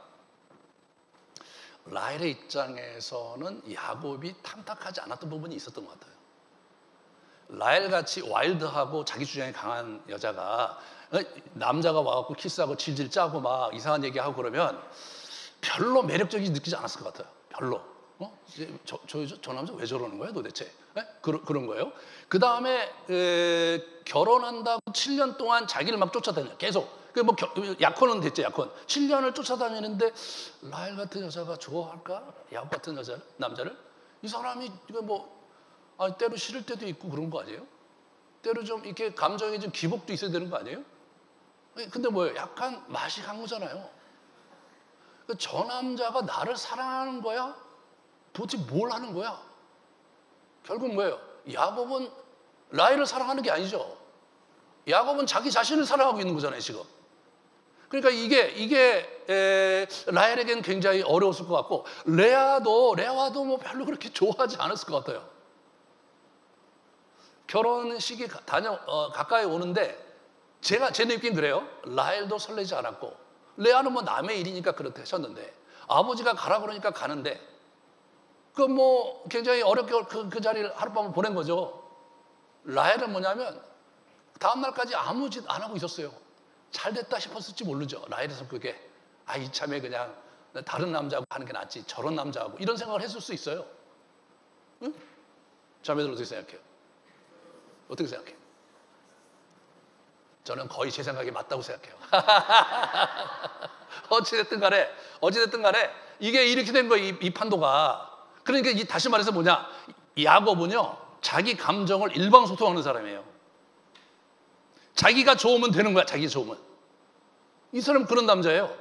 라헬의 입장에서는 야곱이 탐탁하지 않았던 부분이 있었던 것 같아요. 라헬같이 와일드하고 자기 주장이 강한 여자가 남자가 와갖고 키스하고 질질 짜고 막 이상한 얘기하고 그러면 별로 매력적이지 느끼지 않았을 것 같아요. 별로. 저 남자 왜 저러는 거야 도대체? 그런 거예요. 그 다음에 결혼한다고 7년 동안 자기를 막 쫓아다녀요. 계속. 약혼은 됐죠, 약혼. 7년을 쫓아다니는데 라헬 같은 여자가 좋아할까? 야곱 같은 남자를? 이 사람이 때로 싫을 때도 있고 그런 거 아니에요? 때로 좀 이렇게 감정에 좀 기복도 있어야 되는 거 아니에요? 근데 뭐예요? 약간 맛이 간 거잖아요. 저 남자가 나를 사랑하는 거야? 도대체 뭘 하는 거야? 결국 뭐예요? 야곱은 라헬을 사랑하는 게 아니죠. 야곱은 자기 자신을 사랑하고 있는 거잖아요, 지금. 그러니까 이게 라헬에겐 굉장히 어려웠을 것 같고 레아도 뭐 별로 그렇게 좋아하지 않았을 것 같아요. 결혼식이 가까이 오는데 제 느낌 그래요. 라헬도 설레지 않았고 레아는 뭐 남의 일이니까 그렇게 하셨는데 아버지가 가라 그러니까 가는데 굉장히 어렵게 그 자리를 하룻밤을 보낸 거죠. 라헬은 뭐냐면 다음 날까지 아무 짓 안 하고 있었어요. 잘 됐다 싶었을지 모르죠. 라헬의 성격에 이참에 그냥 다른 남자하고 하는 게 낫지 저런 남자하고 이런 생각을 했을 수 있어요. 응? 자매들 어떻게 생각해요? 어떻게 생각해요? 저는 거의 제 생각이 맞다고 생각해요. 어찌됐든 간에 이게 이렇게 된 거예요. 이 판도가. 그러니까 다시 말해서 뭐냐? 야곱은요 자기 감정을 일방소통하는 사람이에요. 자기가 좋으면 되는 거야. 자기 좋으면. 이 사람은 그런 남자예요.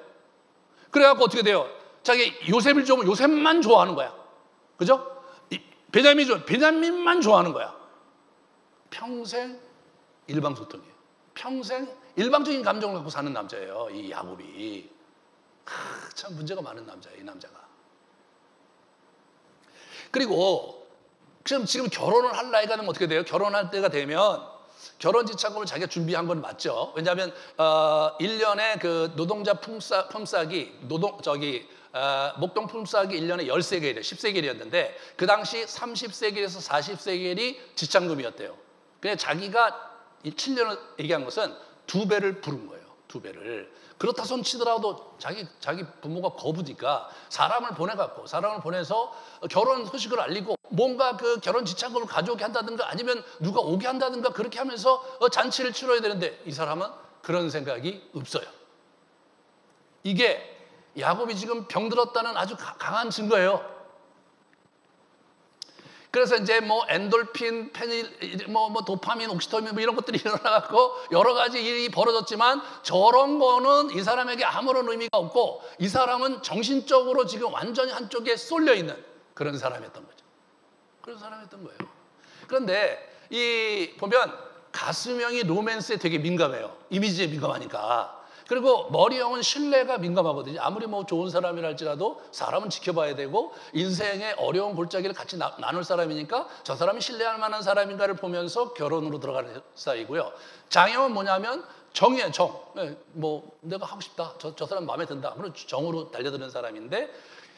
그래갖고 어떻게 돼요? 자기 요셉을 좋으면 요셉만 좋아하는 거야. 그죠? 베냐민만 좋아하는 거야. 평생 일방소통이에요. 평생 일방적인 감정을 갖고 사는 남자예요. 이 야곱이. 참 문제가 많은 남자예요, 이 남자가. 그리고 지금 결혼을 할 나이가 되면 어떻게 돼요? 결혼할 때가 되면 결혼 지참금을 자기가 준비한 건 맞죠. 왜냐하면 1년에 그 노동자 품삯이 목동 품삯이 1년에 13개일, 10세겔이었는데 그 당시 30세겔에서 40세겔이 지참금이었대요. 그냥 자기가 7년을 얘기한 것은 2배를 부른 거예요. 2배를. 그렇다 손 치더라도 자기 부모가 거부니까 사람을 보내서 결혼 소식을 알리고 뭔가 그 결혼 지참금을 가져오게 한다든가 아니면 누가 오게 한다든가 그렇게 하면서 잔치를 치러야 되는데 이 사람은 그런 생각이 없어요. 이게 야곱이 지금 병들었다는 아주 강한 증거예요. 그래서 이제 뭐 엔돌핀, 페닐, 도파민, 옥시토민 이런 것들이 일어나갖고 여러 가지 일이 벌어졌지만 저런 거는 이 사람에게 아무런 의미가 없고 이 사람은 정신적으로 지금 완전히 한쪽에 쏠려 있는 그런 사람이었던 거죠. 그런 사람이었던 거예요. 그런데 보면 가슴형이 로맨스에 되게 민감해요. 이미지에 민감하니까. 그리고 머리형은 신뢰가 민감하거든요. 아무리 뭐 좋은 사람이랄지라도 사람은 지켜봐야 되고 인생의 어려운 골짜기를 같이 나눌 사람이니까 저 사람이 신뢰할 만한 사람인가를 보면서 결혼으로 들어가는 스타일이고요. 장형은 뭐냐면 정이에요, 정. 뭐 내가 하고 싶다. 저 사람 마음에 든다. 그럼 정으로 달려드는 사람인데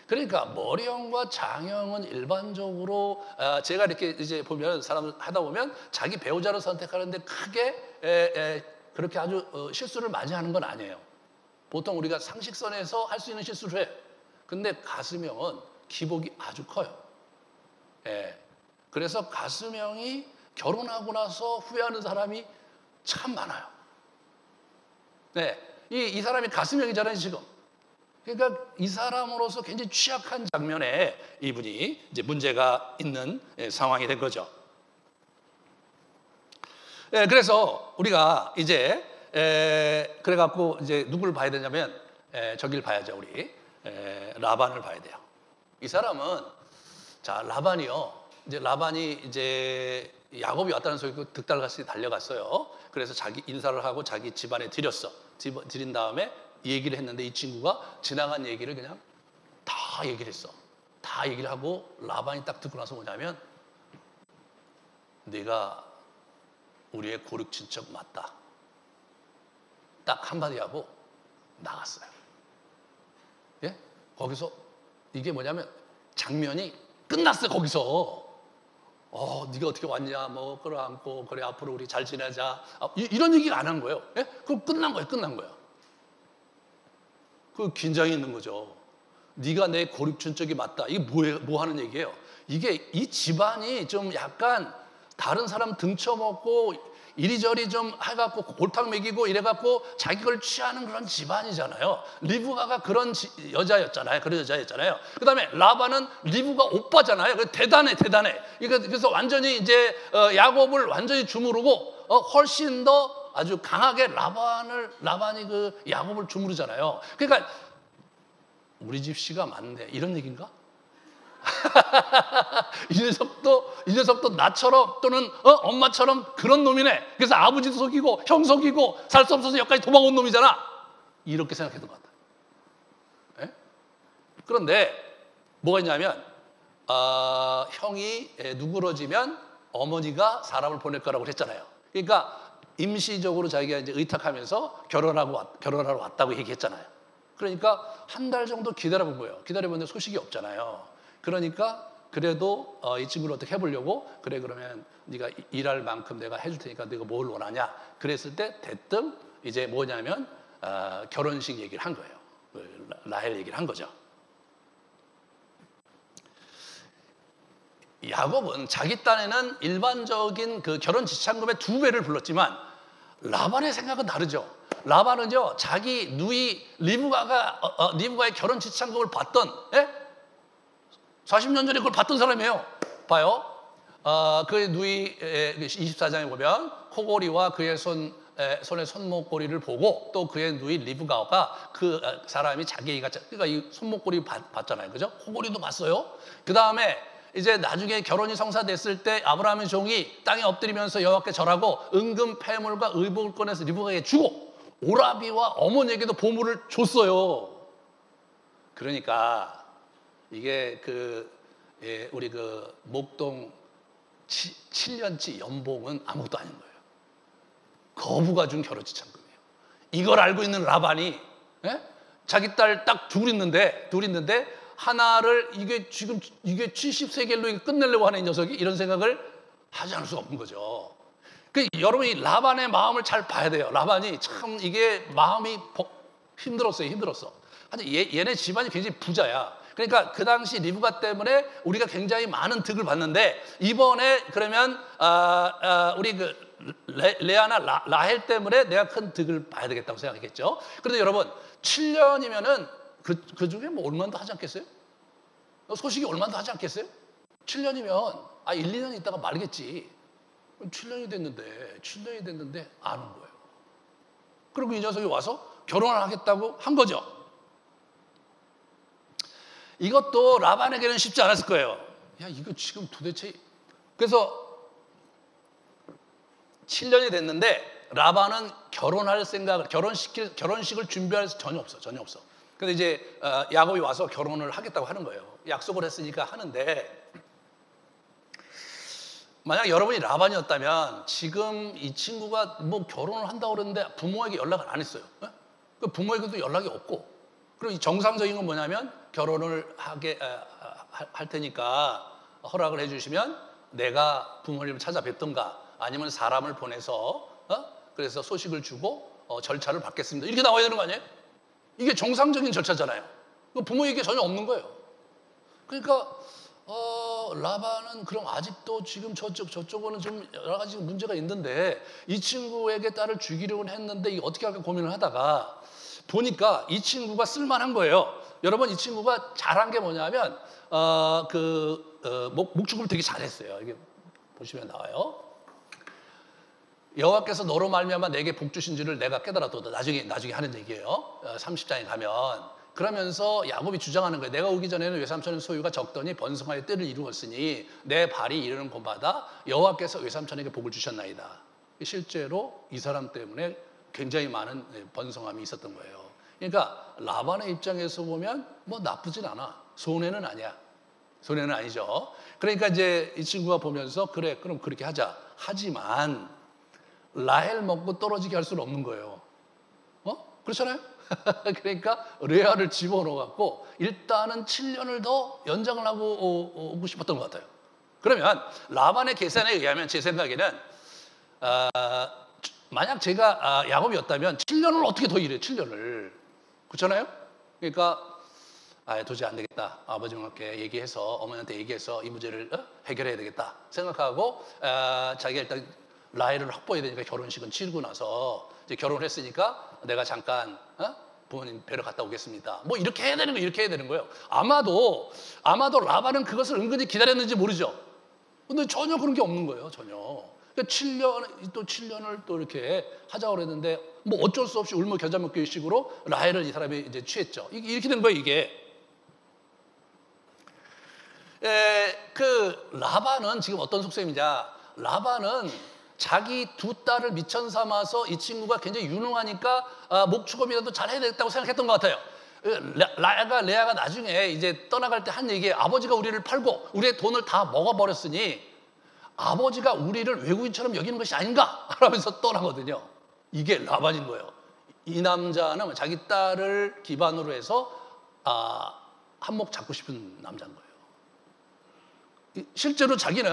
그러니까 머리형과 장형은 일반적으로 제가 이렇게 이제 보면 사람을 하다 보면 자기 배우자를 선택하는데 크게 그렇게 아주 실수를 많이 하는 건 아니에요. 보통 우리가 상식선에서 할 수 있는 실수를 해. 근데 가슴형은 기복이 아주 커요. 그래서 가슴형이 결혼하고 나서 후회하는 사람이 참 많아요. 네, 이 사람이 가슴형이잖아요, 지금. 그러니까 이 사람으로서 굉장히 취약한 장면에 이분이 이제 문제가 있는 상황이 된 거죠. 그래서 우리가 이제 그래갖고 이제 누구를 봐야 되냐면 저길 봐야죠, 우리 라반을 봐야 돼요. 이 사람은 자 라반이요. 이제 라반이 이제 야곱이 왔다는 소리고 득달같이 달려갔어요. 그래서 자기 인사를 하고 자기 집안에 드린 다음에 얘기를 했는데 이 친구가 지나간 얘기를 그냥 다 얘기를 했어. 다 얘기를 하고 라반이 딱 듣고 나서 뭐냐면 네가 우리의 고륙 친척 맞다. 딱 한마디 하고 나갔어요. 예? 거기서 이게 뭐냐면 장면이 끝났어요. 거기서 네가 어떻게 왔냐, 뭐 끌어안고 그래 앞으로 우리 잘 지내자. 이런 얘기가 안 한 거예요. 예? 그럼 끝난 거예요. 그 긴장이 있는 거죠. 네가 내 고륙 친척이 맞다. 이게 뭐 하는 얘기예요? 이게 이 집안이 좀 약간 다른 사람 등쳐먹고 이리저리 좀 해갖고 골탕 먹이고 이래갖고 자기 걸 취하는 그런 집안이잖아요. 리브가가 그런 여자였잖아요. 그런 여자였잖아요. 그 다음에 라반은 리브가 오빠잖아요. 대단해. 그래서 완전히 이제 야곱을 완전히 주무르고 훨씬 더 아주 강하게 라반이 그 야곱을 주무르잖아요. 그러니까 우리 집 씨가 맞네. 이런 얘기인가? 이 녀석도 나처럼 또는 엄마처럼 그런 놈이네. 그래서 아버지도 속이고 형 속이고 살 수 없어서 여기까지 도망온 놈이잖아. 이렇게 생각했던 것 같아요. 그런데 뭐가 있냐면 형이 누그러지면 어머니가 사람을 보낼 거라고 했잖아요. 그러니까 임시적으로 자기가 이제 의탁하면서 결혼하러 왔다고 얘기했잖아요. 그러니까 한 달 정도 기다려본 거예요. 기다려봤는데 소식이 없잖아요. 그러니까 그래도 이 친구를 어떻게 해보려고 그래 그러면 네가 일할 만큼 내가 해줄 테니까 네가 뭘 원하냐 그랬을 때 대뜸 이제 뭐냐면 결혼식 얘기를 한 거예요. 라헬 얘기를 한 거죠. 야곱은 자기 딴에는 일반적인 그 결혼 지참금의 2배를 불렀지만 라반의 생각은 다르죠. 라반은요 자기 누이 리브가의 결혼 지참금을 받던 40년 전에 그걸 받던 사람이에요. 봐요. 그의 누이 24장에 보면 코골이와 그의 손의 손목고리를 보고 또 그의 누이 리브가가 그 사람이 자기가 그러니까 이 손목고리 봤잖아요. 그죠? 코골이도 봤어요. 그 다음에 이제 나중에 결혼이 성사됐을 때 아브라함의 종이 땅에 엎드리면서 여호와께 절하고 은금 폐물과 의복을 꺼내서 리브가에게 주고 오라비와 어머니에게도 보물을 줬어요. 그러니까 이게 우리 목동 7년치 연봉은 아무것도 아닌 거예요. 거부가 준 결혼식 잔금이에요. 이걸 알고 있는 라반이 자기 딸 딱 둘 있는데 하나를 이게 70세겔로 끝내려고 하는 이 녀석이 이런 생각을 하지 않을 수가 없는 거죠. 여러분이 라반의 마음을 잘 봐야 돼요. 라반이 참 이게 마음이 힘들었어. 하여튼 얘네 집안이 굉장히 부자야. 그러니까 그 당시 리브가 때문에 우리가 굉장히 많은 득을 봤는데 이번에 그러면 우리 레아나 라헬 때문에 내가 큰 득을 봐야 되겠다고 생각했겠죠. 그런데 여러분 7년이면은 그 중에 뭐 얼마나 하지 않겠어요? 소식이 얼마나 하지 않겠어요? 7년이면 1, 2년 있다가 말겠지. 7년이 됐는데 안 온 거예요. 그리고 이 녀석이 와서 결혼을 하겠다고 한 거죠. 이것도 라반에게는 쉽지 않았을 거예요. 야, 이거 지금 도대체. 그래서 7년이 됐는데 라반은 결혼식을 준비할 전혀 없어. 근데 이제 야곱이 와서 결혼을 하겠다고 하는 거예요. 약속을 했으니까 하는데, 만약 여러분이 라반이었다면 지금 이 친구가 뭐 결혼을 한다고 그러는데 부모에게 연락을 안 했어요. 그 부모에게도 연락이 없고, 그리고 이 정상적인 건 뭐냐면 결혼을 할 테니까 허락을 해주시면 내가 부모님을 찾아뵙던가 아니면 사람을 보내서 그래서 소식을 주고 절차를 받겠습니다. 이렇게 나와야 되는 거 아니에요? 이게 정상적인 절차잖아요. 부모에게 전혀 없는 거예요. 그러니까 라반은 그럼 아직도 지금 저쪽은 좀 여러 가지 문제가 있는데 이 친구에게 딸을 주기로는 했는데 이게 어떻게 할까 고민을 하다가 보니까 이 친구가 쓸만한 거예요. 여러분, 이 친구가 잘한 게 뭐냐면 목축을 되게 잘했어요. 이게 보시면 나와요. 여호와께서 너로 말미암아 내게 복 주신 줄을 내가 깨달았도다. 나중에 하는 얘기예요. 30장에 가면. 그러면서 야곱이 주장하는 거예요. 내가 오기 전에는 외삼촌의 소유가 적더니 번성하여 때를 이루었으니 내 발이 이르는 곳마다 여호와께서 외삼촌에게 복을 주셨나이다. 실제로 이 사람 때문에 굉장히 많은 번성함이 있었던 거예요. 그러니까 라반의 입장에서 보면 뭐 나쁘진 않아. 손해는 아니야. 손해는 아니죠. 그러니까 이제 이 친구가 보면서 그래, 그럼 그렇게 하자. 하지만 라헬 먹고 떨어지게 할 수는 없는 거예요. 그렇잖아요? 그러니까 레아를 집어넣어갖고 일단은 7년을 더 연장을 하고 오고 싶었던 것 같아요. 그러면 라반의 계산에 의하면 제 생각에는 만약 제가 야곱이었다면 7년을 어떻게 더 일해요? 7년을. 그렇잖아요? 그러니까 도저히 안 되겠다. 아버지한테 얘기해서 어머니한테 얘기해서 이 문제를 해결해야 되겠다 생각하고 자기가 일단 라헬을 확보해야 되니까 결혼식은 치르고 나서 이제 결혼을 했으니까 내가 잠깐 부모님 뵈러 갔다 오겠습니다. 뭐 이렇게 해야 되는 거예요. 아마도 라반은 그것을 은근히 기다렸는지 모르죠. 근데 전혀 그런 게 없는 거예요. 전혀. 그러니까 7년을 또 이렇게 하자고 그랬는데 뭐 어쩔 수 없이 울며 겨자 먹기 식으로 라헬을 이 사람이 이제 취했죠. 이렇게 된 거예요, 이게. 그 라반은 지금 어떤 속셈이냐? 라반은 자기 두 딸을 미천 삼아서 이 친구가 굉장히 유능하니까 목축업이라도 잘 해야 되겠다고 생각했던 것 같아요. 레아가 나중에 이제 떠나갈 때 한 얘기에 아버지가 우리를 팔고 우리의 돈을 다 먹어버렸으니 아버지가 우리를 외국인처럼 여기는 것이 아닌가 하면서 떠나거든요. 이게 라반인 거예요. 이 남자는 자기 딸을 기반으로 해서 한몫 잡고 싶은 남자인 거예요. 실제로 자기는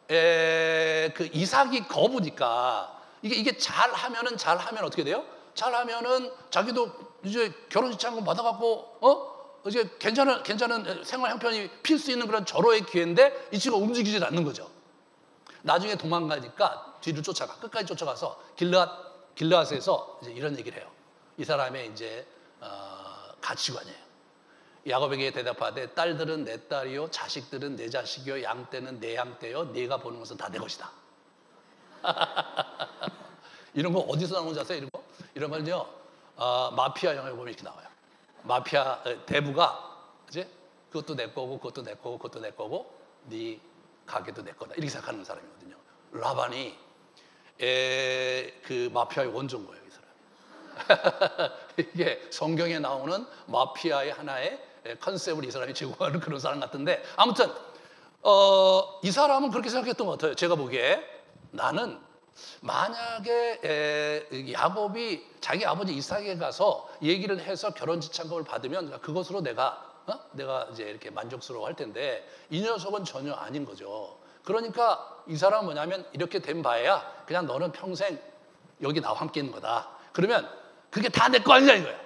그 이삭이 거부니까 이게 잘하면 어떻게 돼요? 잘하면은 자기도 이제 결혼식 장군 받아갖고 이제 괜찮은 생활 형편이 필 수 있는 그런 절호의 기회인데 이 친구가 움직이질 않는 거죠. 나중에 도망가니까 뒤를 끝까지 쫓아가서 길르앗에서 이제 이런 얘기를 해요. 이 사람의 이제 가치관이에요. 야곱에게 대답하되 딸들은 내 딸이요 자식들은 내 자식이요 양떼는 내 양떼요 네가 보는 것은 다 내 것이다. 이런 거 어디서 나오는지 아세요? 이런 건요 마피아 영화에 보면 이렇게 나와요. 마피아 대부가 이제 그것도 내 거고 그것도 내 거고 그것도 내 거고 네 가게도 내 거다 이렇게 생각하는 사람이거든요. 라반이 그 마피아의 원조인 거예요, 이 사람. 이게 성경에 나오는 마피아의 하나의 컨셉을 이 사람이 제공하는 그런 사람 같은데, 아무튼 이 사람은 그렇게 생각했던 것 같아요. 제가 보기에 나는 만약에 야곱이 자기 아버지 이삭에게 가서 얘기를 해서 결혼 지참금을 받으면 그것으로 내가 이제 이렇게 만족스러워할 텐데, 이 녀석은 전혀 아닌 거죠. 그러니까 이 사람은 뭐냐면, 이렇게 된 바에야 그냥 너는 평생 여기 나와 함께 있는 거다. 그러면 그게 다 내 거 아니냐 이거야.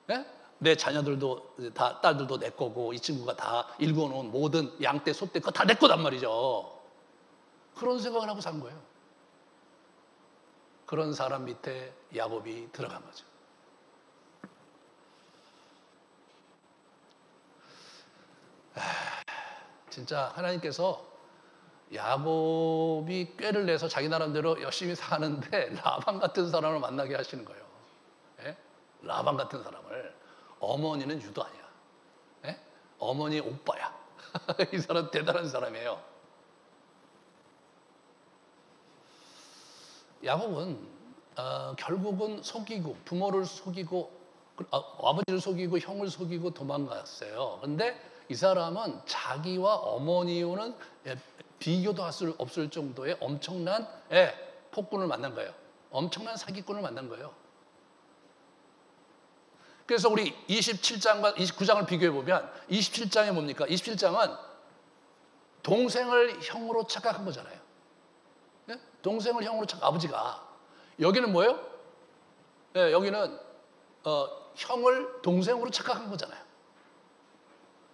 네? 내 자녀들도 다, 딸들도 내 거고, 이 친구가 다 일궈놓은 모든 양떼 소떼 거 다 내 거단 말이죠. 그런 생각을 하고 산 거예요. 그런 사람 밑에 야곱이 들어간 거죠. 진짜 하나님께서 야곱이 꾀를 내서 자기 나름대로 열심히 사는데 라반 같은 사람을 만나게 하시는 거예요. 예? 라반 같은 사람을. 어머니는 유도 아니야. 예? 어머니 오빠야. 이 사람 대단한 사람이에요. 야곱은 결국은 속이고, 부모를 속이고, 아버지를 속이고, 형을 속이고 도망갔어요. 그런데 이 사람은 자기와 어머니와는 비교도 할 수 없을 정도의 엄청난 폭군을 만난 거예요. 엄청난 사기꾼을 만난 거예요. 그래서 우리 27장과 29장을 비교해 보면, 27장에 뭡니까? 27장은 동생을 형으로 착각한 거잖아요. 네? 동생을 형으로 아버지가. 여기는 뭐예요? 네, 여기는 형을 동생으로 착각한 거잖아요.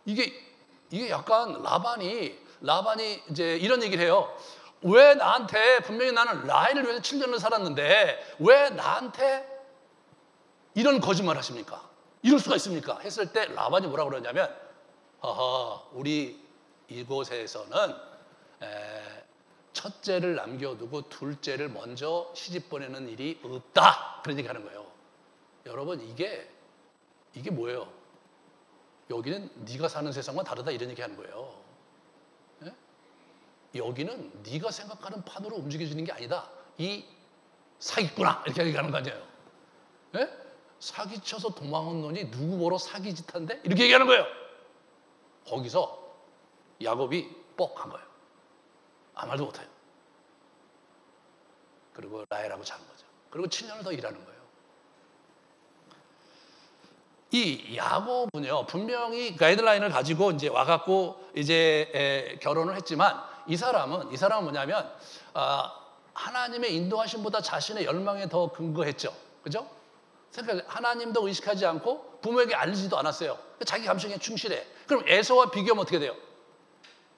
이게 약간 라반이 이제 이런 얘기를 해요. 왜 나한테, 분명히 나는 라헬을 위해서 7년을 살았는데 왜 나한테 이런 거짓말 하십니까? 이럴 수가 있습니까? 했을 때 라반이 뭐라고 그러냐면, 우리 이곳에서는 첫째를 남겨두고 둘째를 먼저 시집 보내는 일이 없다. 그런 얘기 하는 거예요. 여러분, 이게 뭐예요? 여기는 네가 사는 세상과 다르다, 이런 얘기 하는 거예요. 예? 여기는 네가 생각하는 판으로 움직여지는 게 아니다. 이 사기꾼아, 이렇게 얘기하는 거 아니에요. 예? 사기쳐서 도망온 놈이 누구 보러 사기짓한데? 이렇게 얘기하는 거예요. 거기서 야곱이 뻑한 거예요. 아무 말도 못해요. 그리고 라헬하고 자는 거죠. 그리고 7년을 더 일하는 거예요. 이 야곱은요, 분명히 가이드라인을 가지고 이제 와갖고 이제 결혼을 했지만, 이 사람은 뭐냐면, 하나님의 인도하심보다 자신의 열망에 더 근거했죠. 그죠? 하나님도 의식하지 않고 부모에게 알리지도 않았어요. 자기 감정에 충실해. 그럼 에서와 비교하면 어떻게 돼요?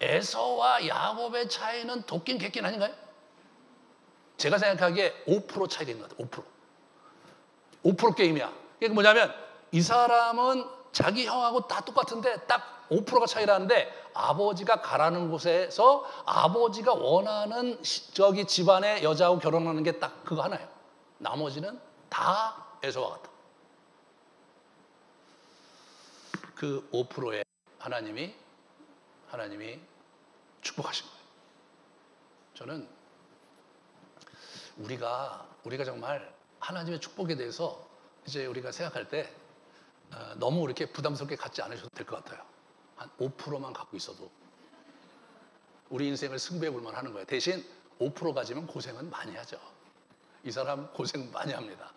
에서와 야곱의 차이는 도끼는 객긴 아닌가요? 제가 생각하기에 5% 차이가 있는 것 같아요. 5% 게임이야. 그게 뭐냐면, 이 사람은 자기 형하고 다 똑같은데 딱 5%가 차이라는데, 아버지가 가라는 곳에서 아버지가 원하는 저기 집안의 여자하고 결혼하는 게 딱 그거 하나예요. 나머지는 다 에서와 같다. 그 5%에 하나님이 축복하신 거예요. 저는 우리가 정말 하나님의 축복에 대해서 이제 우리가 생각할 때 너무 이렇게 부담스럽게 갖지 않으셔도 될 것 같아요. 한 5%만 갖고 있어도 우리 인생을 승부해 볼 만하는 거예요. 대신 5% 가지면 고생은 많이 하죠. 이 사람 고생 많이 합니다.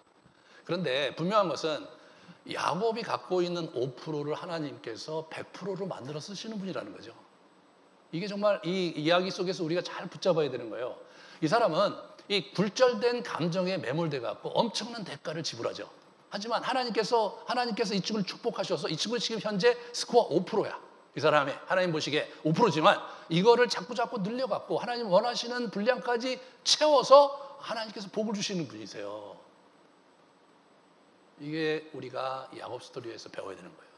그런데 분명한 것은 야곱이 갖고 있는 5%를 하나님께서 100%로 만들어 쓰시는 분이라는 거죠. 이게 정말 이 이야기 속에서 우리가 잘 붙잡아야 되는 거예요. 이 사람은 이 굴절된 감정에 매몰돼 갖고 엄청난 대가를 지불하죠. 하지만 하나님께서 이 친구를 축복하셔서 이 친구 지금 현재 스코어 5%야. 이 사람이 하나님 보시기에 5%지만 이거를 자꾸 늘려갖고 하나님 원하시는 분량까지 채워서 하나님께서 복을 주시는 분이세요. 이게 우리가 야곱 스토리에서 배워야 되는 거예요.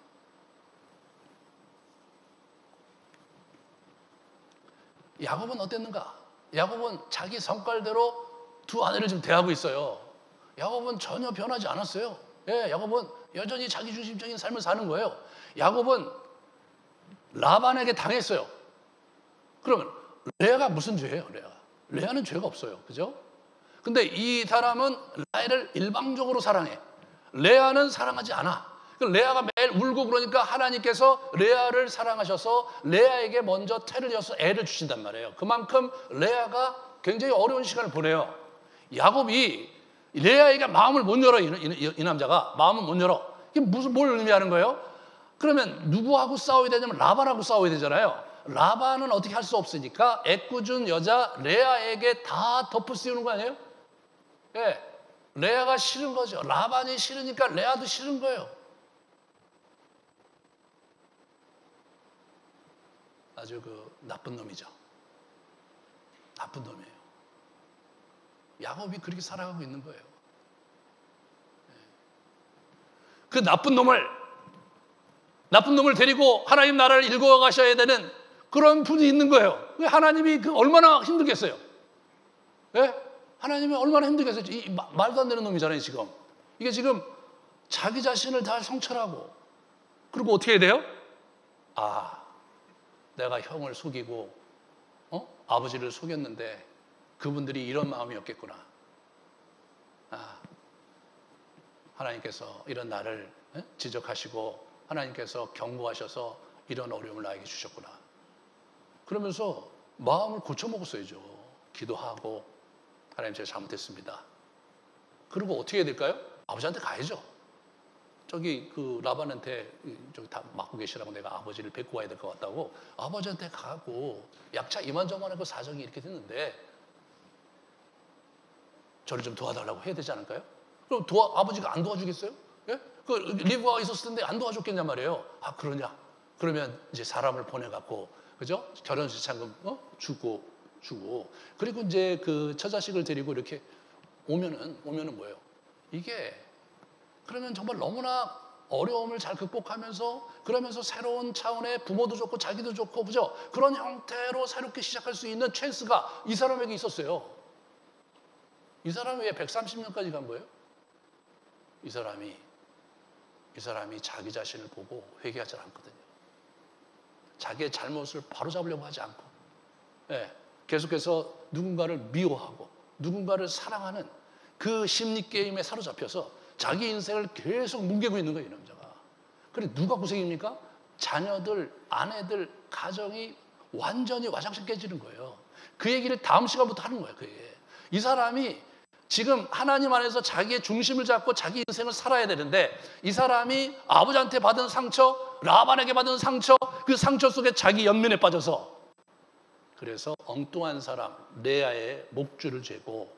야곱은 어땠는가? 야곱은 자기 성깔대로 두 아내를 지금 대하고 있어요. 야곱은 전혀 변하지 않았어요. 야곱은 여전히 자기 중심적인 삶을 사는 거예요. 야곱은 라반에게 당했어요. 그러면 레아가 무슨 죄예요? 레아는 죄가 없어요. 그죠? 근데 이 사람은 라헬을 일방적으로 사랑해. 레아는 사랑하지 않아. 레아가 매일 울고 그러니까 하나님께서 레아를 사랑하셔서 레아에게 먼저 태를 이어서 애를 주신단 말이에요. 그만큼 레아가 굉장히 어려운 시간을 보내요. 야곱이 레아에게 마음을 못 열어. 이 남자가 마음을 못 열어. 이게 뭘 의미하는 거예요? 그러면 누구하고 싸워야 되냐면 라반하고 싸워야 되잖아요. 라반은 어떻게 할 수 없으니까 애꿎은 여자 레아에게 다 덮어 씌우는 거 아니에요? 예, 레아가 싫은 거죠. 라반이 싫으니까 레아도 싫은 거예요. 아주 나쁜 놈이죠. 나쁜 놈이에요. 야곱이 그렇게 살아가고 있는 거예요. 그 나쁜 놈을 데리고 하나님 나라를 일궈 가셔야 되는 그런 분이 있는 거예요. 하나님이 얼마나 힘들겠어요? 예? 하나님이 얼마나 힘들겠어요? 말도 안 되는 놈이잖아요, 지금. 이게 지금 자기 자신을 다 성찰하고, 그리고 어떻게 해야 돼요? 내가 형을 속이고, 아버지를 속였는데 그분들이 이런 마음이었겠구나. 하나님께서 이런 나를 지적하시고 하나님께서 경고하셔서 이런 어려움을 나에게 주셨구나. 그러면서 마음을 고쳐먹었어야죠. 기도하고 하나님 제가 잘못했습니다. 그리고 어떻게 해야 될까요? 아버지한테 가야죠. 저기 라반한테 저기 다 맡고 계시라고 내가 아버지를 뵙고 와야 될 것 같다고 아버지한테 가고 약차 이만저만한 그 사정이 이렇게 됐는데 저를 좀 도와달라고 해야 되지 않을까요? 그럼 아버지가 안 도와주겠어요? 예? 리브가 있었을 텐데 안 도와줬겠냔 말이에요. 그러냐? 그러면 이제 사람을 보내갖고, 그죠? 결혼식 잔금 주고 그리고 이제 처자식을 데리고 이렇게 오면은 뭐예요? 이게 그러면 정말 너무나 어려움을 잘 극복하면서 그러면서 새로운 차원의 부모도 좋고 자기도 좋고, 그죠? 그런 형태로 새롭게 시작할 수 있는 찬스가 이 사람에게 있었어요. 이 사람이 왜 130년까지 간 거예요? 이 사람이 자기 자신을 보고 회개하지 않거든요. 자기의 잘못을 바로잡으려고 하지 않고, 계속해서 누군가를 미워하고 누군가를 사랑하는 그 심리 게임에 사로잡혀서 자기 인생을 계속 뭉개고 있는 거예요, 이 남자가. 그래 누가 고생입니까? 자녀들, 아내들, 가정이 완전히 와장창 깨지는 거예요. 그 얘기를 다음 시간부터 하는 거예요. 이 사람이 지금 하나님 안에서 자기의 중심을 잡고 자기 인생을 살아야 되는데 이 사람이 아버지한테 받은 상처, 라반에게 받은 상처, 그 상처 속에 자기 연민에 빠져서 그래서 엉뚱한 사람 레아의 목줄을 재고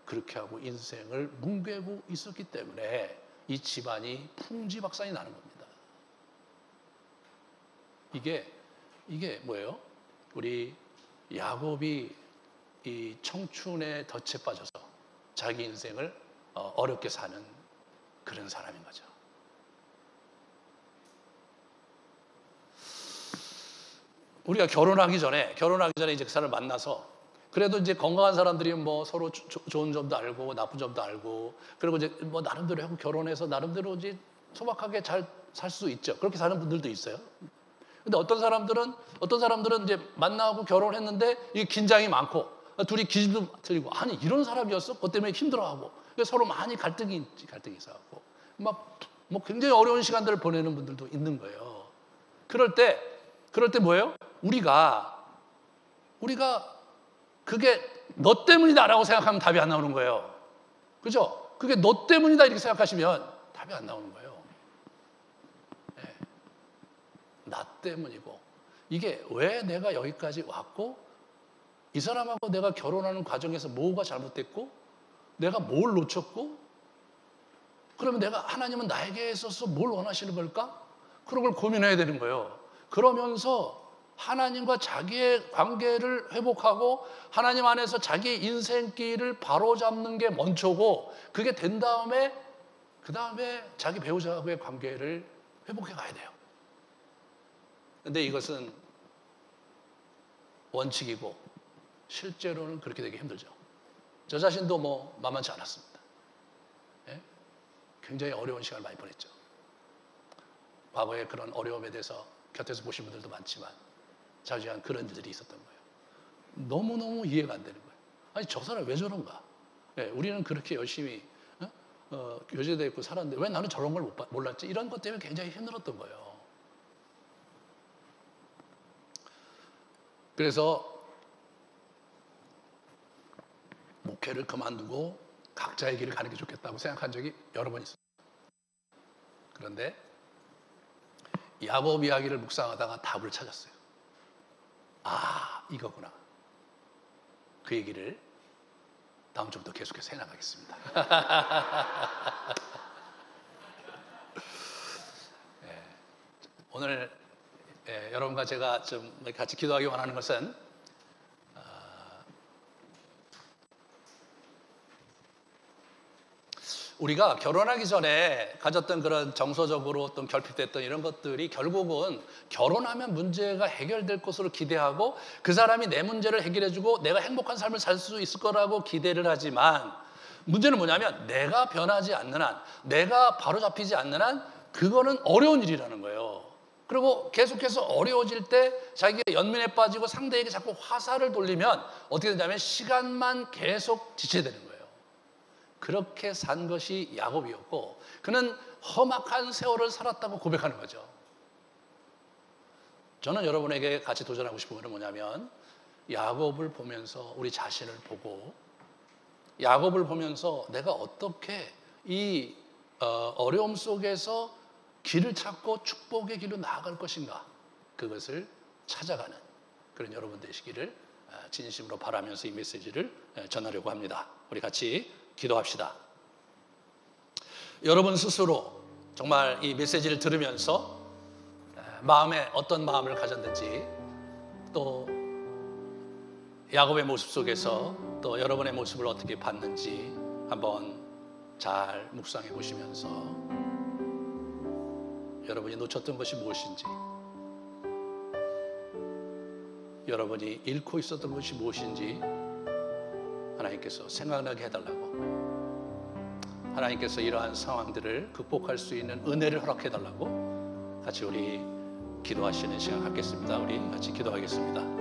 그렇게 하고 인생을 뭉개고 있었기 때문에 이 집안이 풍지박산이 나는 겁니다. 이게 뭐예요? 우리 야곱이 이 청춘의 덫에 빠져서 자기 인생을 어렵게 사는 그런 사람인 거죠. 우리가 결혼하기 전에 이제 그 사람을 만나서 그래도 이제 건강한 사람들이 뭐 서로 좋은 점도 알고 나쁜 점도 알고 그리고 이제 뭐 나름대로 하고 결혼해서 나름대로 이제 소박하게 잘 살 수 있죠. 그렇게 사는 분들도 있어요. 근데 어떤 사람들은 이제 만나고 결혼했는데 이게 긴장이 많고 둘이 기질도 틀리고 아니 이런 사람이었어? 그것 때문에 힘들어하고 서로 많이 갈등이 있어갖고 막 뭐 굉장히 어려운 시간들을 보내는 분들도 있는 거예요. 그럴 때 뭐예요? 우리가 그게 너 때문이다라고 생각하면 답이 안 나오는 거예요. 그죠? 그게 너 때문이다 이렇게 생각하시면 답이 안 나오는 거예요. 네. 나 때문이고 이게 왜 내가 여기까지 왔고 이 사람하고 내가 결혼하는 과정에서 뭐가 잘못됐고 내가 뭘 놓쳤고 그러면 하나님은 나에게 있어서 뭘 원하시는 걸까? 그런 걸 고민해야 되는 거예요. 그러면서 하나님과 자기의 관계를 회복하고 하나님 안에서 자기의 인생길을 바로잡는 게 먼저고 그게 된 다음에 그 다음에 자기 배우자와의 관계를 회복해 가야 돼요. 근데 이것은 원칙이고 실제로는 그렇게 되기 힘들죠. 저 자신도 뭐 만만치 않았습니다. 예? 굉장히 어려운 시간을 많이 보냈죠. 과거에 그런 어려움에 대해서 곁에서 보신 분들도 많지만 자주한 그런 일들이 있었던 거예요. 너무너무 이해가 안 되는 거예요. 아니 저 사람 왜 저런가? 예, 우리는 그렇게 열심히 교제되어 있고 살았는데 왜 나는 저런 걸 몰랐지? 이런 것 때문에 굉장히 힘들었던 거예요. 그래서 목회를 그만두고 각자의 길을 가는 게 좋겠다고 생각한 적이 여러 번 있어요. 그런데 야곱 이야기를 묵상하다가 답을 찾았어요. 아, 이거구나. 그 얘기를 다음 주부터 계속해서 해나가겠습니다. 예, 오늘 여러분과 제가 좀 같이 기도하기 원하는 것은 우리가 결혼하기 전에 가졌던 그런 정서적으로 어떤 결핍됐던 이런 것들이 결국은 결혼하면 문제가 해결될 것으로 기대하고 그 사람이 내 문제를 해결해주고 내가 행복한 삶을 살 수 있을 거라고 기대를 하지만 문제는 뭐냐면 내가 변하지 않는 한, 내가 바로잡히지 않는 한 그거는 어려운 일이라는 거예요. 그리고 계속해서 어려워질 때 자기가 연민에 빠지고 상대에게 자꾸 화살을 돌리면 어떻게 되냐면 시간만 계속 지체되는 거예요. 그렇게 산 것이 야곱이었고 그는 험악한 세월을 살았다고 고백하는 거죠. 저는 여러분에게 같이 도전하고 싶은 것은 뭐냐면 야곱을 보면서 우리 자신을 보고 야곱을 보면서 내가 어떻게 이 어려움 속에서 길을 찾고 축복의 길로 나아갈 것인가 그것을 찾아가는 그런 여러분 되시기를 진심으로 바라면서 이 메시지를 전하려고 합니다. 우리 같이 기도합시다. 여러분 스스로 정말 이 메시지를 들으면서 마음에 어떤 마음을 가졌는지 또 야곱의 모습 속에서 또 여러분의 모습을 어떻게 봤는지 한번 잘 묵상해 보시면서 여러분이 놓쳤던 것이 무엇인지 여러분이 잃고 있었던 것이 무엇인지 하나님께서 생각나게 해달라고 하나님께서 이러한 상황들을 극복할 수 있는 은혜를 허락해달라고 같이 우리 기도하시는 시간 갖겠습니다. 우리 같이 기도하겠습니다.